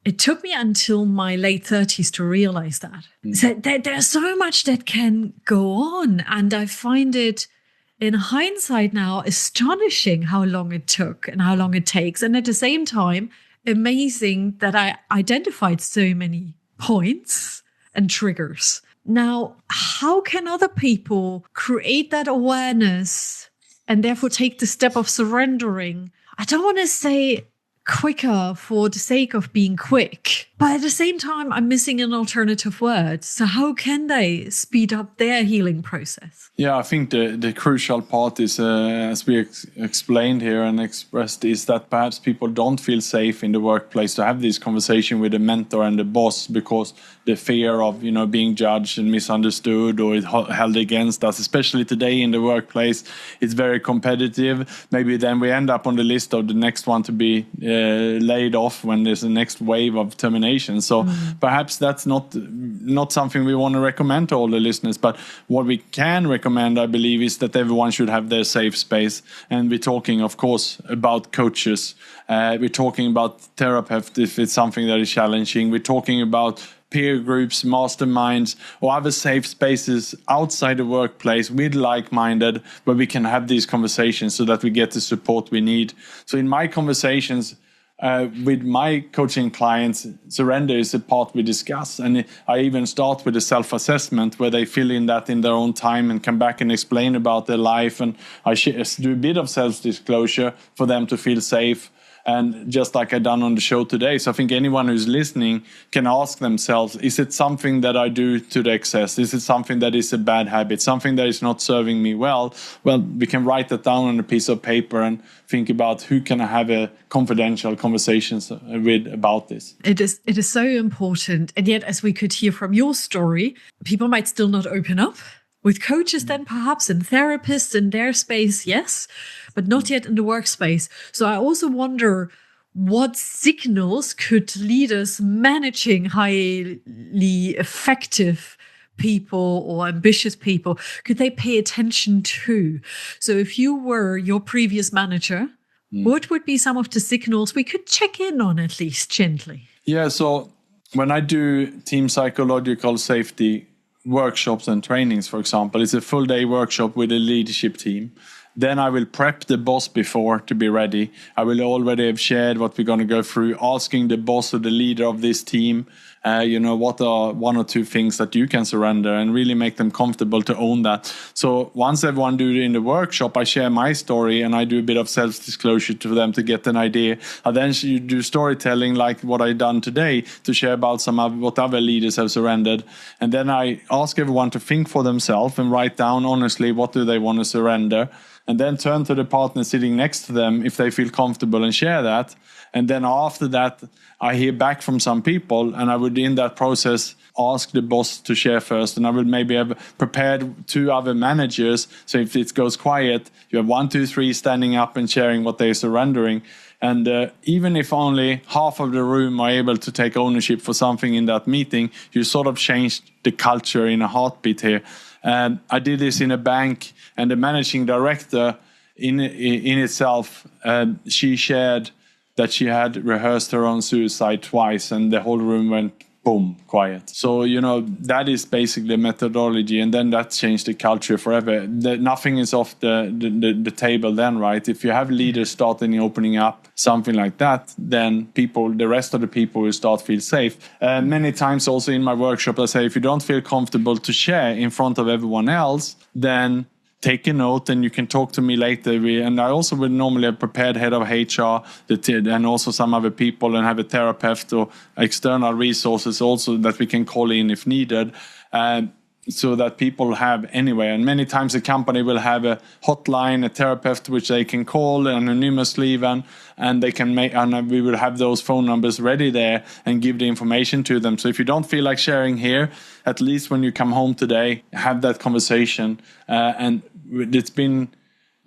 it took me until my late 30s to realize that. So there's so much that can go on. And I find it, in hindsight now, astonishing how long it took and how long it takes. And at the same time, amazing that I identified so many points and triggers. Now, how can other people create that awareness and therefore take the step of surrendering? I don't want to say quicker for the sake of being quick, but at the same time, I'm missing an alternative word. So how can they speed up their healing process? Yeah, I think the crucial part is, as we explained here and expressed, is that perhaps people don't feel safe in the workplace to have this conversation with the mentor and the boss because the fear of being judged and misunderstood or held against us, especially today in the workplace, it's very competitive. Maybe then we end up on the list of the next one to be laid off when there's the next wave of termination. So perhaps that's not something we want to recommend to all the listeners. But what we can recommend, I believe, is that everyone should have their safe space. And we're talking, of course, about coaches. We're talking about therapists if it's something that is challenging. We're talking about peer groups, masterminds, or other safe spaces outside the workplace with like-minded, where we can have these conversations so that we get the support we need. So in my conversations with my coaching clients, surrender is a part we discuss. And I even start with a self-assessment where they fill in that in their own time and come back and explain about their life. And I do a bit of self-disclosure for them to feel safe. And just like I done on the show today. So I think anyone who's listening can ask themselves, is it something that I do to the excess? Is it something that is a bad habit? Something that is not serving me well? Well, we can write that down on a piece of paper and think about who can I have a confidential conversations with about this. It is so important. And yet, as we could hear from your story, people might still not open up. With coaches then perhaps, and therapists in their space, yes, but not yet in the workspace. So I also wonder what signals could leaders managing highly effective people or ambitious people, could they pay attention to? So if you were your previous manager, what would be some of the signals we could check in on, at least gently? Yeah, so when I do team psychological safety workshops and trainings, for example, it's a full day workshop with a leadership team. Then I will prep the boss before to be ready. I will already have shared what we're going to go through, asking the boss or the leader of this team, what are one or two things that you can surrender, and really make them comfortable to own that. So once everyone do it in the workshop, I share my story and I do a bit of self-disclosure to them to get an idea. I then do storytelling like what I've done today to share about what other leaders have surrendered. And then I ask everyone to think for themselves and write down honestly what do they want to surrender. And then turn to the partner sitting next to them if they feel comfortable and share that. And then after that, I hear back from some people, and I would, in that process, ask the boss to share first. And I would maybe have prepared 2 other managers. So if it goes quiet, you have 1, 2, 3 standing up and sharing what they're surrendering. And even if only half of the room are able to take ownership for something in that meeting, you sort of changed the culture in a heartbeat here. And I did this in a bank, and the managing director in itself, she shared that she had rehearsed her own suicide twice, and the whole room went boom, quiet. So, that is basically the methodology, and then that changed the culture forever. Nothing is off the table then, right? If you have leaders starting opening up something like that, then the rest of the people will start feel safe. Many times also in my workshop, I say, if you don't feel comfortable to share in front of everyone else, then take a note and you can talk to me later. And I also would normally have prepared head of HR and also some other people, and have a therapist or external resources also that we can call in if needed. So that people have anyway. And many times a company will have a hotline, a therapist, which they can call anonymously even, and they can and we will have those phone numbers ready there and give the information to them. So if you don't feel like sharing here, at least when you come home today, have that conversation. And it's been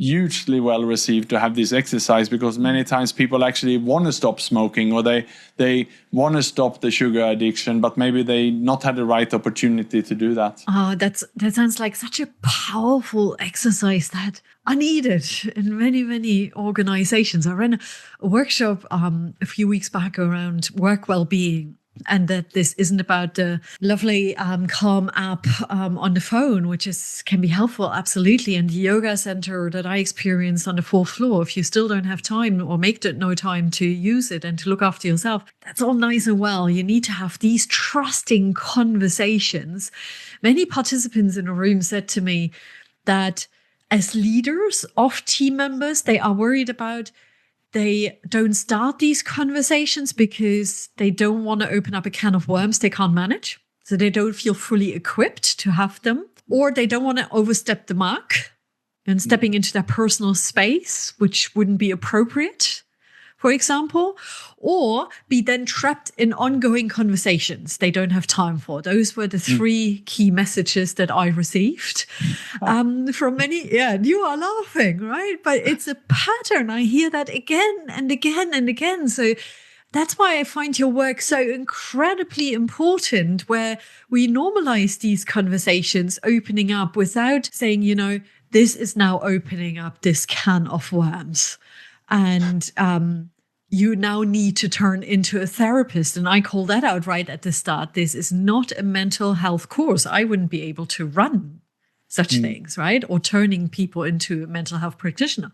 hugely well received to have this exercise, because many times people actually want to stop smoking, or they want to stop the sugar addiction, but maybe they not had the right opportunity to do that. Oh, that sounds like such a powerful exercise that I needed in many, many organizations. I ran a workshop a few weeks back around work well-being, and that this isn't about the lovely Calm app on the phone, which can be helpful, absolutely. And the yoga center that I experienced on the 4th floor, if you still don't have time or make it no time to use it and to look after yourself, that's all nice and well. You need to have these trusting conversations. Many participants in the room said to me that as leaders of team members, they are worried about they don't start these conversations because they don't want to open up a can of worms they can't manage. So they don't feel fully equipped to have them, or they don't want to overstep the mark and stepping into their personal space, which wouldn't be appropriate, for example, or be then trapped in ongoing conversations they don't have time for. Those were the 3 key messages that I received from many. Yeah, you are laughing, right? But it's a pattern. I hear that again and again and again. So that's why I find your work so incredibly important, where we normalize these conversations opening up without saying, this is now opening up this can of worms. And you now need to turn into a therapist. And I call that out right at the start. This is not a mental health course. I wouldn't be able to run such things, right? Or turning people into a mental health practitioner.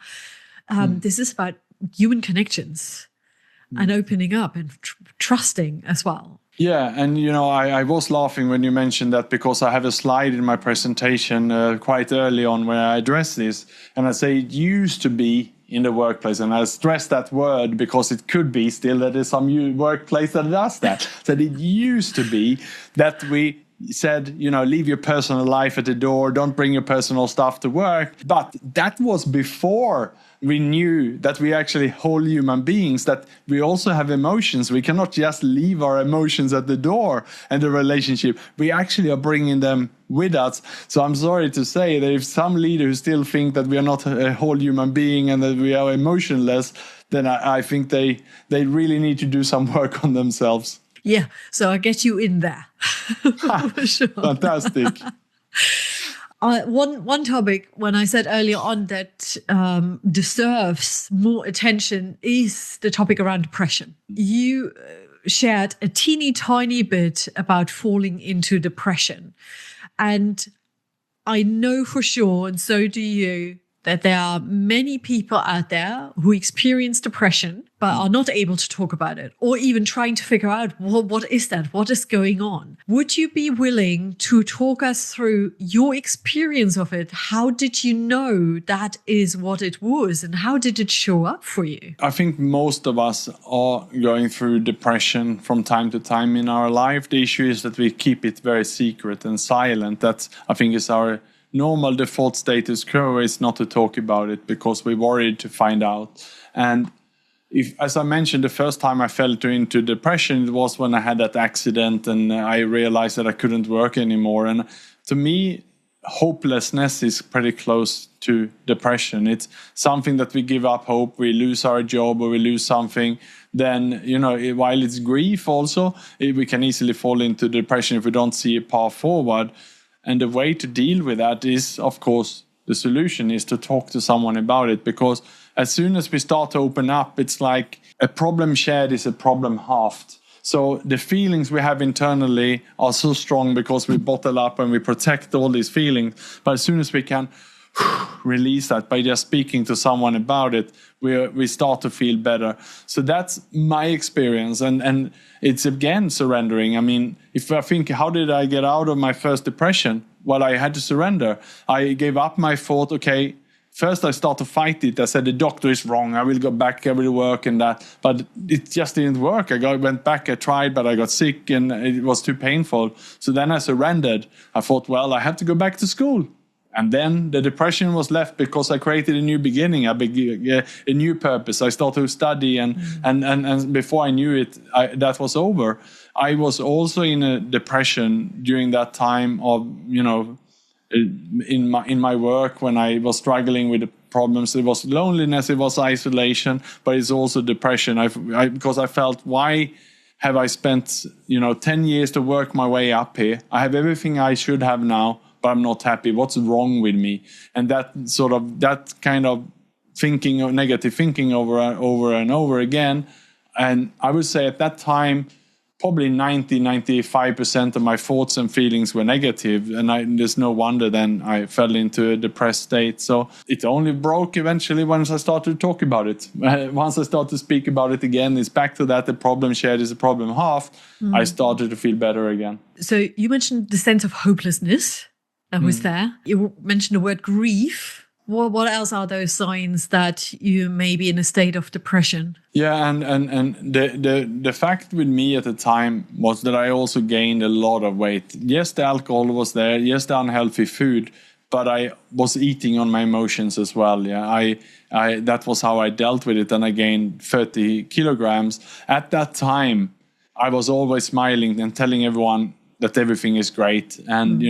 This is about human connections and opening up and trusting as well. Yeah, and I was laughing when you mentioned that, because I have a slide in my presentation quite early on where I address this, and I say it used to be in the workplace, and I stress that word because it could be still that there's some workplace that does that. That it used to be that we said, leave your personal life at the door, don't bring your personal stuff to work. But that was before we knew that we actually whole human beings, that we also have emotions. We cannot just leave our emotions at the door and the relationship. We actually are bringing them with us. So I'm sorry to say that if some leaders who still think that we are not a whole human being and that we are emotionless, then I think they really need to do some work on themselves. Yeah, so I'll get you in there. For sure. Fantastic. One topic, when I said earlier on that deserves more attention, is the topic around depression. You shared a teeny tiny bit about falling into depression. And I know for sure, and so do you, that there are many people out there who experience depression but are not able to talk about it, or even trying to figure out, what is that? What is going on? Would you be willing to talk us through your experience of it? How did you know that is what it was, and how did it show up for you? I think most of us are going through depression from time to time in our life. The issue is that we keep it very secret and silent. That, I think, is our normal default status quo, is not to talk about it because we're worried to find out. And if, as I mentioned, the first time I fell into depression, it was when I had that accident and I realized that I couldn't work anymore. And to me, hopelessness is pretty close to depression. It's something that we give up hope, we lose our job or we lose something. Then, while it's grief also, we can easily fall into depression if we don't see a path forward. And the way to deal with that is, of course, the solution is to talk to someone about it. Because as soon as we start to open up, it's like a problem shared is a problem halved. So the feelings we have internally are so strong because we bottle up and we protect all these feelings. But as soon as we can release that by just speaking to someone about it, we start to feel better. So that's my experience. And it's again surrendering. I mean, if I think, how did I get out of my first depression? Well, I had to surrender. I gave up my thought, okay, first I start to fight it. I said, the doctor is wrong. I will go back, I will work and that. But it just didn't work. Went back, I tried, but I got sick and it was too painful. So then I surrendered. I thought, well, I have to go back to school. And then the depression was left because I created a new beginning, a new purpose. I started to study, and before I knew it, that was over. I was also in a depression during that time of, in my work when I was struggling with the problems. It was loneliness, it was isolation, but it's also depression. Because I felt, why have I spent 10 years to work my way up here? I have everything I should have now, but I'm not happy. What's wrong with me? And that kind of thinking, or negative thinking over and over again. And I would say at that time, probably 95% of my thoughts and feelings were negative. And there's no wonder then I fell into a depressed state. So it only broke eventually once I started to talk about it. Once I started to speak about it again, it's back to that, the problem shared is a problem half. I started to feel better again. So you mentioned the sense of hopelessness that was there. You mentioned the word grief. What else are those signs that you may be in a state of depression? Yeah, and the fact with me at the time was that I also gained a lot of weight. Yes, the alcohol was there. Yes, the unhealthy food, but I was eating on my emotions as well. Yeah, I that was how I dealt with it, and I gained 30 kilograms. At that time, I was always smiling and telling everyone that everything is great. And,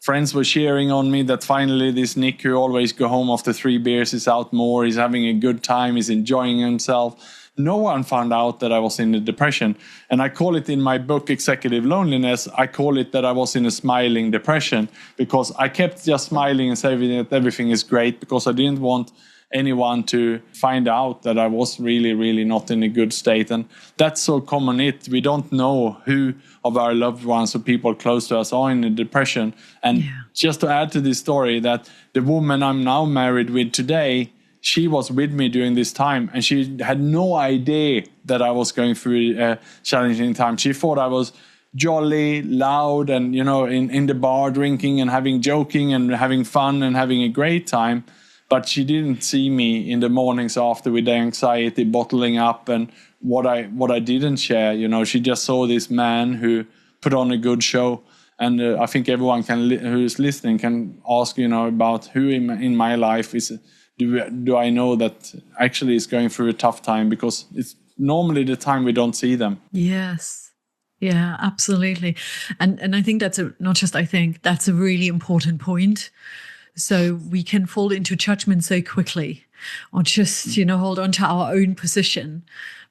friends were cheering on me that finally this Nick who always go home after 3 beers is out more, he's having a good time, he's enjoying himself. No one found out that I was in a depression. And I call it in my book, Executive Loneliness, I call it that I was in a smiling depression, because I kept just smiling and saying that everything is great, because I didn't want anyone to find out that I was really, really not in a good state. And that's so common. We don't know who of our loved ones or people close to us are in a depression. And just to add to this story, that the woman I'm now married with today, she was with me during this time, and she had no idea that I was going through a challenging time. She thought I was jolly, loud, and, in the bar drinking and joking and having fun and having a great time. But she didn't see me in the mornings after with the anxiety bottling up and what I didn't share. She just saw this man who put on a good show. And I think everyone who is listening can ask, about who in my life do I know that actually is going through a tough time, because it's normally the time we don't see them. Yes. Yeah, absolutely. And I think that's a really important point. So we can fall into judgment so quickly, or just, hold on to our own position.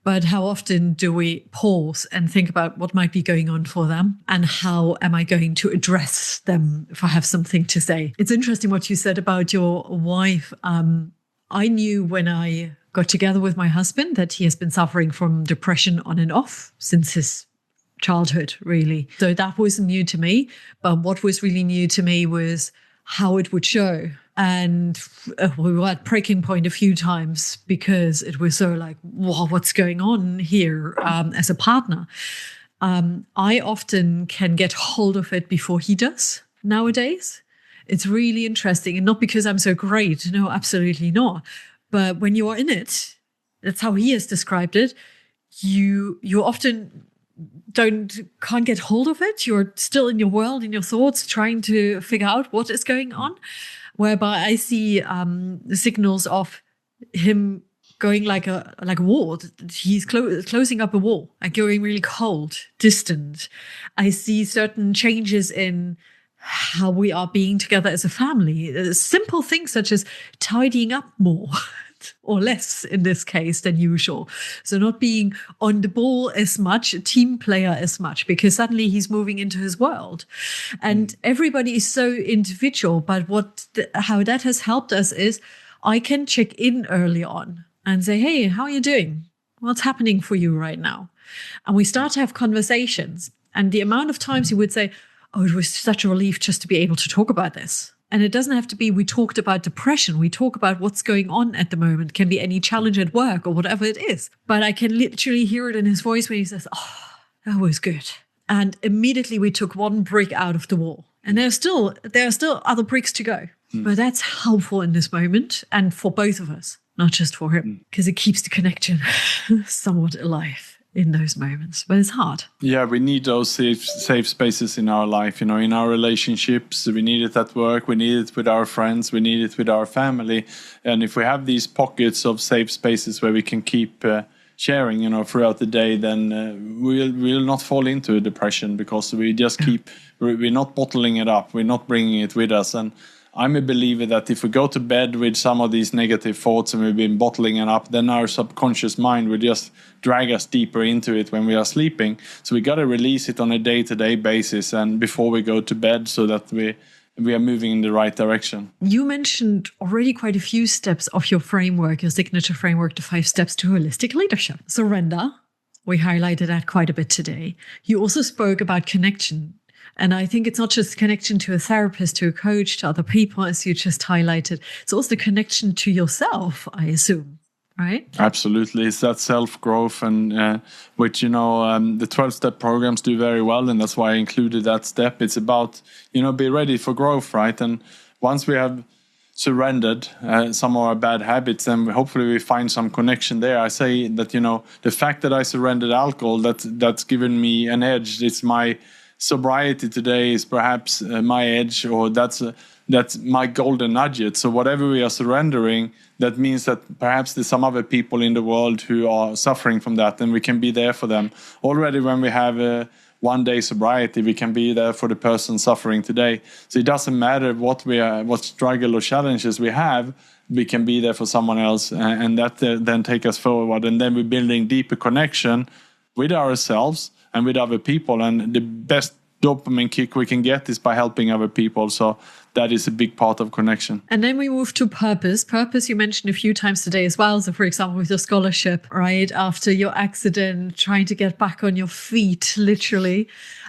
But how often do we pause and think about what might be going on for them, and how am I going to address them if I have something to say? It's interesting what you said about your wife. I knew when I got together with my husband that he has been suffering from depression on and off since his childhood, really. So that wasn't new to me. But what was really new to me was how it would show. And we were at breaking point a few times, because it was so like, wow, what's going on here as a partner? I often can get hold of it before he does nowadays. It's really interesting. And not because I'm so great. No, absolutely not. But when you are in it, that's how he has described it, you often can't get hold of it. You're still in your world, in your thoughts, trying to figure out what is going on. Whereby I see the signals of him going like a wall. He's closing up a wall and going really cold, distant. I see certain changes in how we are being together as a family. Simple things such as tidying up more or less in this case than usual. So not being on the ball as much, a team player as much, because suddenly he's moving into his world. And everybody is so individual. But how that has helped us is I can check in early on and say, hey, how are you doing? What's happening for you right now? And we start to have conversations. And the amount of times he would say, oh, it was such a relief just to be able to talk about this. And it doesn't have to be we talked about depression. We talk about what's going on at the moment. It can be any challenge at work or whatever it is. But I can literally hear it in his voice when he says, oh, that was good. And immediately we took one brick out of the wall. And there are still other bricks to go. But that's helpful in this moment, and for both of us, not just for him, because it keeps the connection somewhat alive in those moments, but it's hard. Yeah, we need those safe spaces in our life, in our relationships. We need it at work, we need it with our friends, we need it with our family. And if we have these pockets of safe spaces where we can keep sharing, throughout the day, then we'll not fall into a depression, because we just we're not bottling it up, we're not bringing it with us. And I'm a believer that if we go to bed with some of these negative thoughts and we've been bottling it up, then our subconscious mind will just drag us deeper into it when we are sleeping. So we got to release it on a day-to-day basis and before we go to bed, so that we are moving in the right direction. You mentioned already quite a few steps of your framework, your signature framework, the 5 steps to holistic leadership. Surrender. We highlighted that quite a bit today. You also spoke about connection. And I think it's not just connection to a therapist, to a coach, to other people, as you just highlighted. It's also the connection to yourself, I assume, right? Absolutely. It's that self-growth, and which, the 12-step programs do very well. And that's why I included that step. It's about, be ready for growth, right? And once we have surrendered some of our bad habits, then hopefully we find some connection there. I say that, the fact that I surrendered alcohol, that's given me an edge. It's my sobriety today is perhaps my edge, or that's my golden nugget. So whatever we are surrendering, that means that perhaps there's some other people in the world who are suffering from that, and we can be there for them. Already when we have a one-day sobriety, we can be there for the person suffering today. So it doesn't matter what struggle or challenges we have, we can be there for someone else, and that then take us forward. And then we're building deeper connection with ourselves and with other people. And the best dopamine kick we can get is by helping other people. So that is a big part of connection. And then we move to purpose. Purpose you mentioned a few times today as well. So for example, with your scholarship, right after your accident, trying to get back on your feet, literally.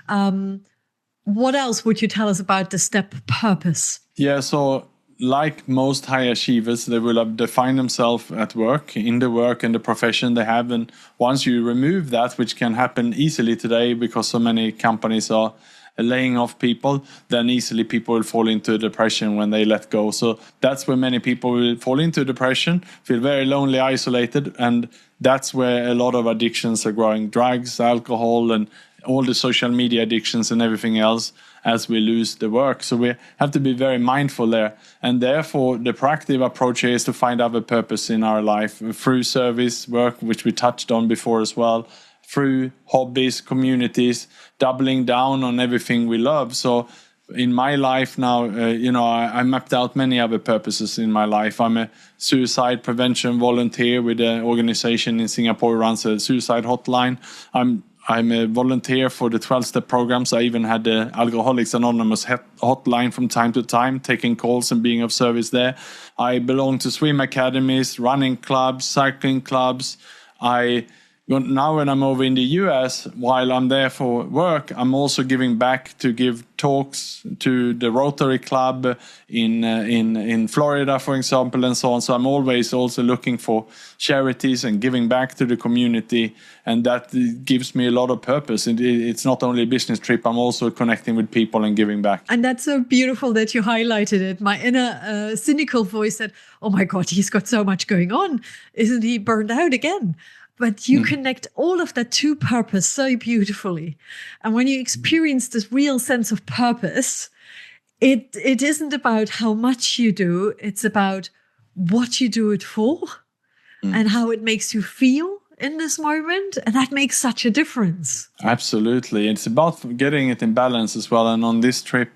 What else would you tell us about the step purpose? Yeah, so like most high achievers, they will have defined themselves at work, in the work and the profession they have. And once you remove that, which can happen easily today because so many companies are laying off people, then easily people will fall into depression when they let go. So that's where many people will fall into depression, feel very lonely, isolated. And that's where a lot of addictions are growing, drugs, alcohol, and all the social media addictions and everything else, as we lose the work. So we have to be very mindful there. And therefore, the proactive approach here is to find other purpose in our life through service work, which we touched on before as well, through hobbies, communities, doubling down on everything we love. So in my life now, I mapped out many other purposes in my life. I'm a suicide prevention volunteer with an organization in Singapore who runs a suicide hotline. I'm a volunteer for the 12-step programs. I even had the Alcoholics Anonymous hotline from time to time, taking calls and being of service there. I belong to swim academies, running clubs, cycling clubs. Now when I'm over in the US, while I'm there for work, I'm also giving back to give talks to the Rotary Club in Florida, for example, and so on. So I'm always also looking for charities and giving back to the community, and that gives me a lot of purpose. It's not only a business trip, I'm also connecting with people and giving back. And that's so beautiful that you highlighted it. My inner cynical voice said, oh my God, he's got so much going on. Isn't he burned out again? But you connect all of that to purpose so beautifully. And when you experience this real sense of purpose, it isn't about how much you do, it's about what you do it for and how it makes you feel in this moment. And that makes such a difference. Absolutely. It's about getting it in balance as well. And on this trip,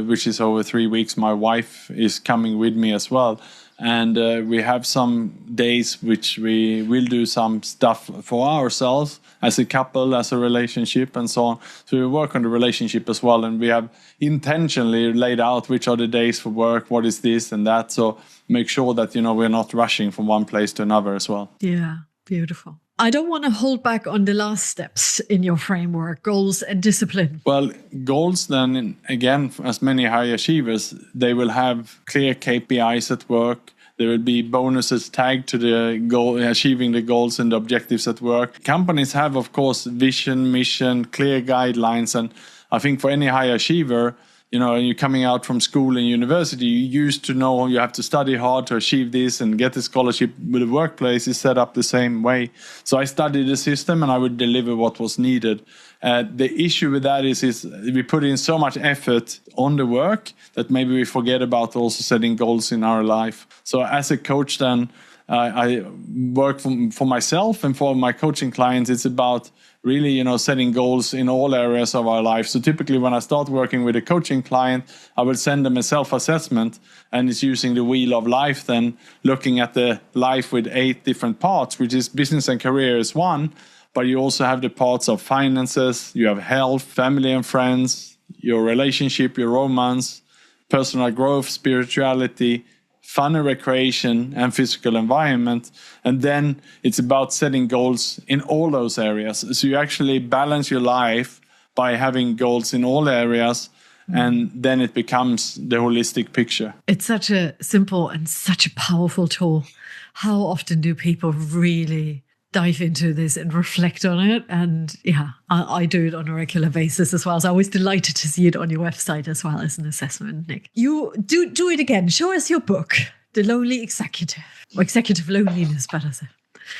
which is over 3 weeks, my wife is coming with me as well. And we have some days which we will do some stuff for ourselves as a couple, as a relationship, and so on. So we work on the relationship as well. And we have intentionally laid out which are the days for work, what is this and that. So make sure that, we're not rushing from one place to another as well. Yeah, beautiful. I don't want to hold back on the last steps in your framework, goals and discipline. Well, goals then, again, as many high achievers, they will have clear KPIs at work. There will be bonuses tagged to the goal, achieving the goals and the objectives at work. Companies have, of course, vision, mission, clear guidelines. And I think for any high achiever, you're coming out from school and university, you used to know you have to study hard to achieve this and get a scholarship. With the workplace is set up the same way. So I studied the system and I would deliver what was needed. The issue with that is we put in so much effort on the work that maybe we forget about also setting goals in our life. So as a coach then, I work for myself and for my coaching clients. It's about really, setting goals in all areas of our life. So typically when I start working with a coaching client, I will send them a self-assessment, and it's using the wheel of life then, looking at the life with 8 different parts, which is business and career is one, but you also have the parts of finances, you have health, family and friends, your relationship, your romance, personal growth, spirituality, fun and recreation, and physical environment. And then it's about setting goals in all those areas. So you actually balance your life by having goals in all areas, and then it becomes the holistic picture. It's such a simple and such a powerful tool. How often do people really dive into this and reflect on it? And yeah, I do it on a regular basis as well. So I was delighted to see it on your website as well as an assessment, Nick. You do it again. Show us your book, The Lonely Executive, or Executive Loneliness, better said.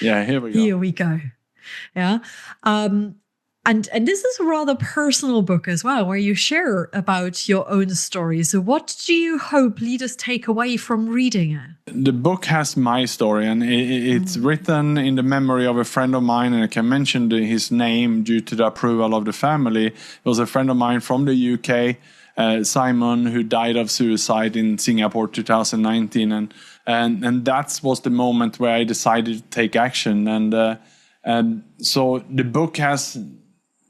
Yeah, here we go. Here we go. Yeah. And this is a rather personal book as well, where you share about your own story. So what do you hope leaders take away from reading it? The book has my story, and it's written in the memory of a friend of mine, and I can mention his name due to the approval of the family. It was a friend of mine from the UK, Simon, who died of suicide in Singapore 2019. And that was the moment where I decided to take action. And so the book has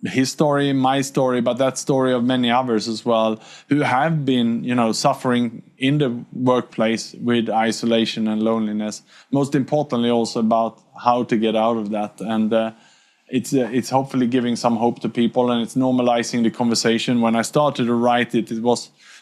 his story, my story, but that story of many others as well, who have been, suffering in the workplace with isolation and loneliness. Most importantly, also about how to get out of that. And it's hopefully giving some hope to people, and it's normalizing the conversation. When I started to write it,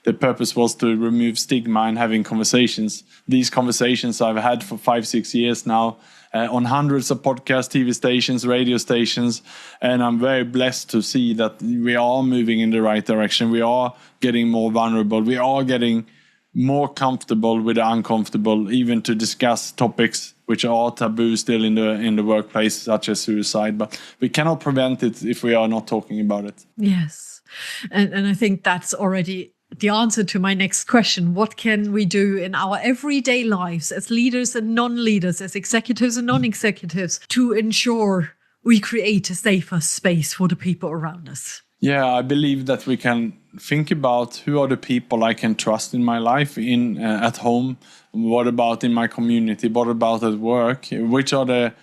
the purpose was to remove stigma and having conversations. These conversations I've had for 5-6 years now, on hundreds of podcasts, TV stations, radio stations, and I'm very blessed to see that we are moving in the right direction. We are getting more vulnerable. We are getting more comfortable with the uncomfortable, even to discuss topics which are taboo still in the workplace, such as suicide. But we cannot prevent it if we are not talking about it. Yes, and I think that's already the answer to my next question. What can we do in our everyday lives as leaders and non-leaders, as executives and non-executives, to ensure we create a safer space for the people around us? Yeah, I believe that we can think about who are the people I can trust in my life, at home. What about in my community? What about at work? Which are the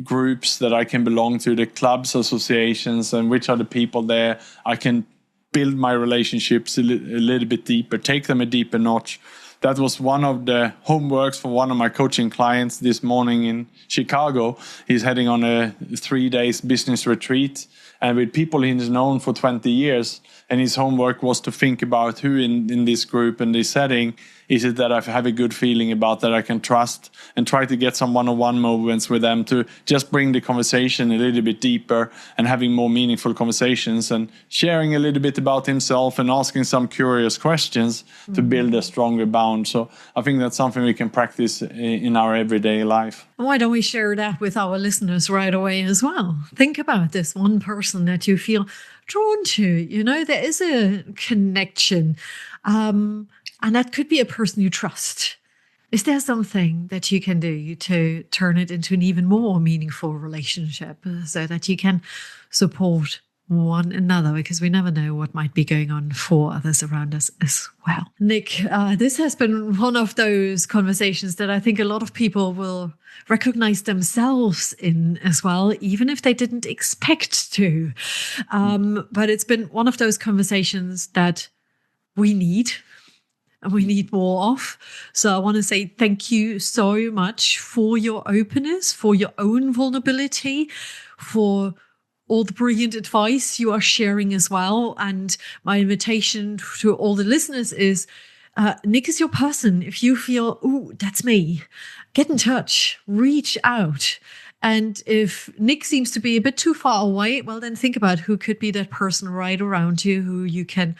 groups that I can belong to, the clubs, associations, and which are the people there I can build my relationships a little bit deeper, take them a deeper notch. That was one of the homeworks for one of my coaching clients this morning in Chicago. He's heading on a 3-day business retreat, and with people he's known for 20 years. And his homework was to think about who in this group and this setting is it that I have a good feeling about, that I can trust, and try to get some one-on-one moments with them to just bring the conversation a little bit deeper and having more meaningful conversations and sharing a little bit about himself and asking some curious questions to build a stronger bond. So I think that's something we can practice in our everyday life. Why don't we share that with our listeners right away as well? Think about this one person that you feel drawn to. There is a connection. And that could be a person you trust. Is there something that you can do to turn it into an even more meaningful relationship so that you can support one another? Because we never know what might be going on for others around us as well. Nick, this has been one of those conversations that I think a lot of people will recognize themselves in as well, even if they didn't expect to. But it's been one of those conversations that we need. And we need more of. So I want to say thank you so much for your openness, for your own vulnerability, for all the brilliant advice you are sharing as well. And my invitation to all the listeners is, Nick is your person. If you feel, oh, that's me, get in touch, reach out. And if Nick seems to be a bit too far away, well, then think about who could be that person right around you who you can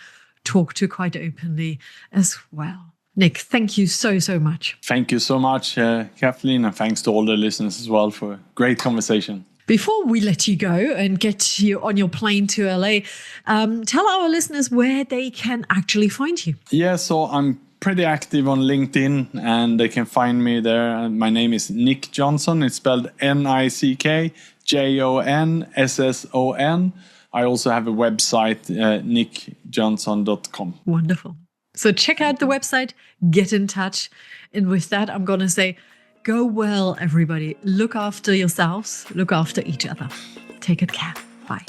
talk to quite openly as well. Nick, thank you so, so much. Thank you so much, Kathleen, and thanks to all the listeners as well for a great conversation. Before we let you go and get you on your plane to LA, tell our listeners where they can actually find you. Yeah, so I'm pretty active on LinkedIn, and they can find me there. My name is Nick Jonsson. It's spelled Nick Jonsson. I also have a website, nickjonsson.com. Wonderful. So check out the website, get in touch. And with that, I'm going to say, go well, everybody. Look after yourselves, look after each other. Take good care. Bye.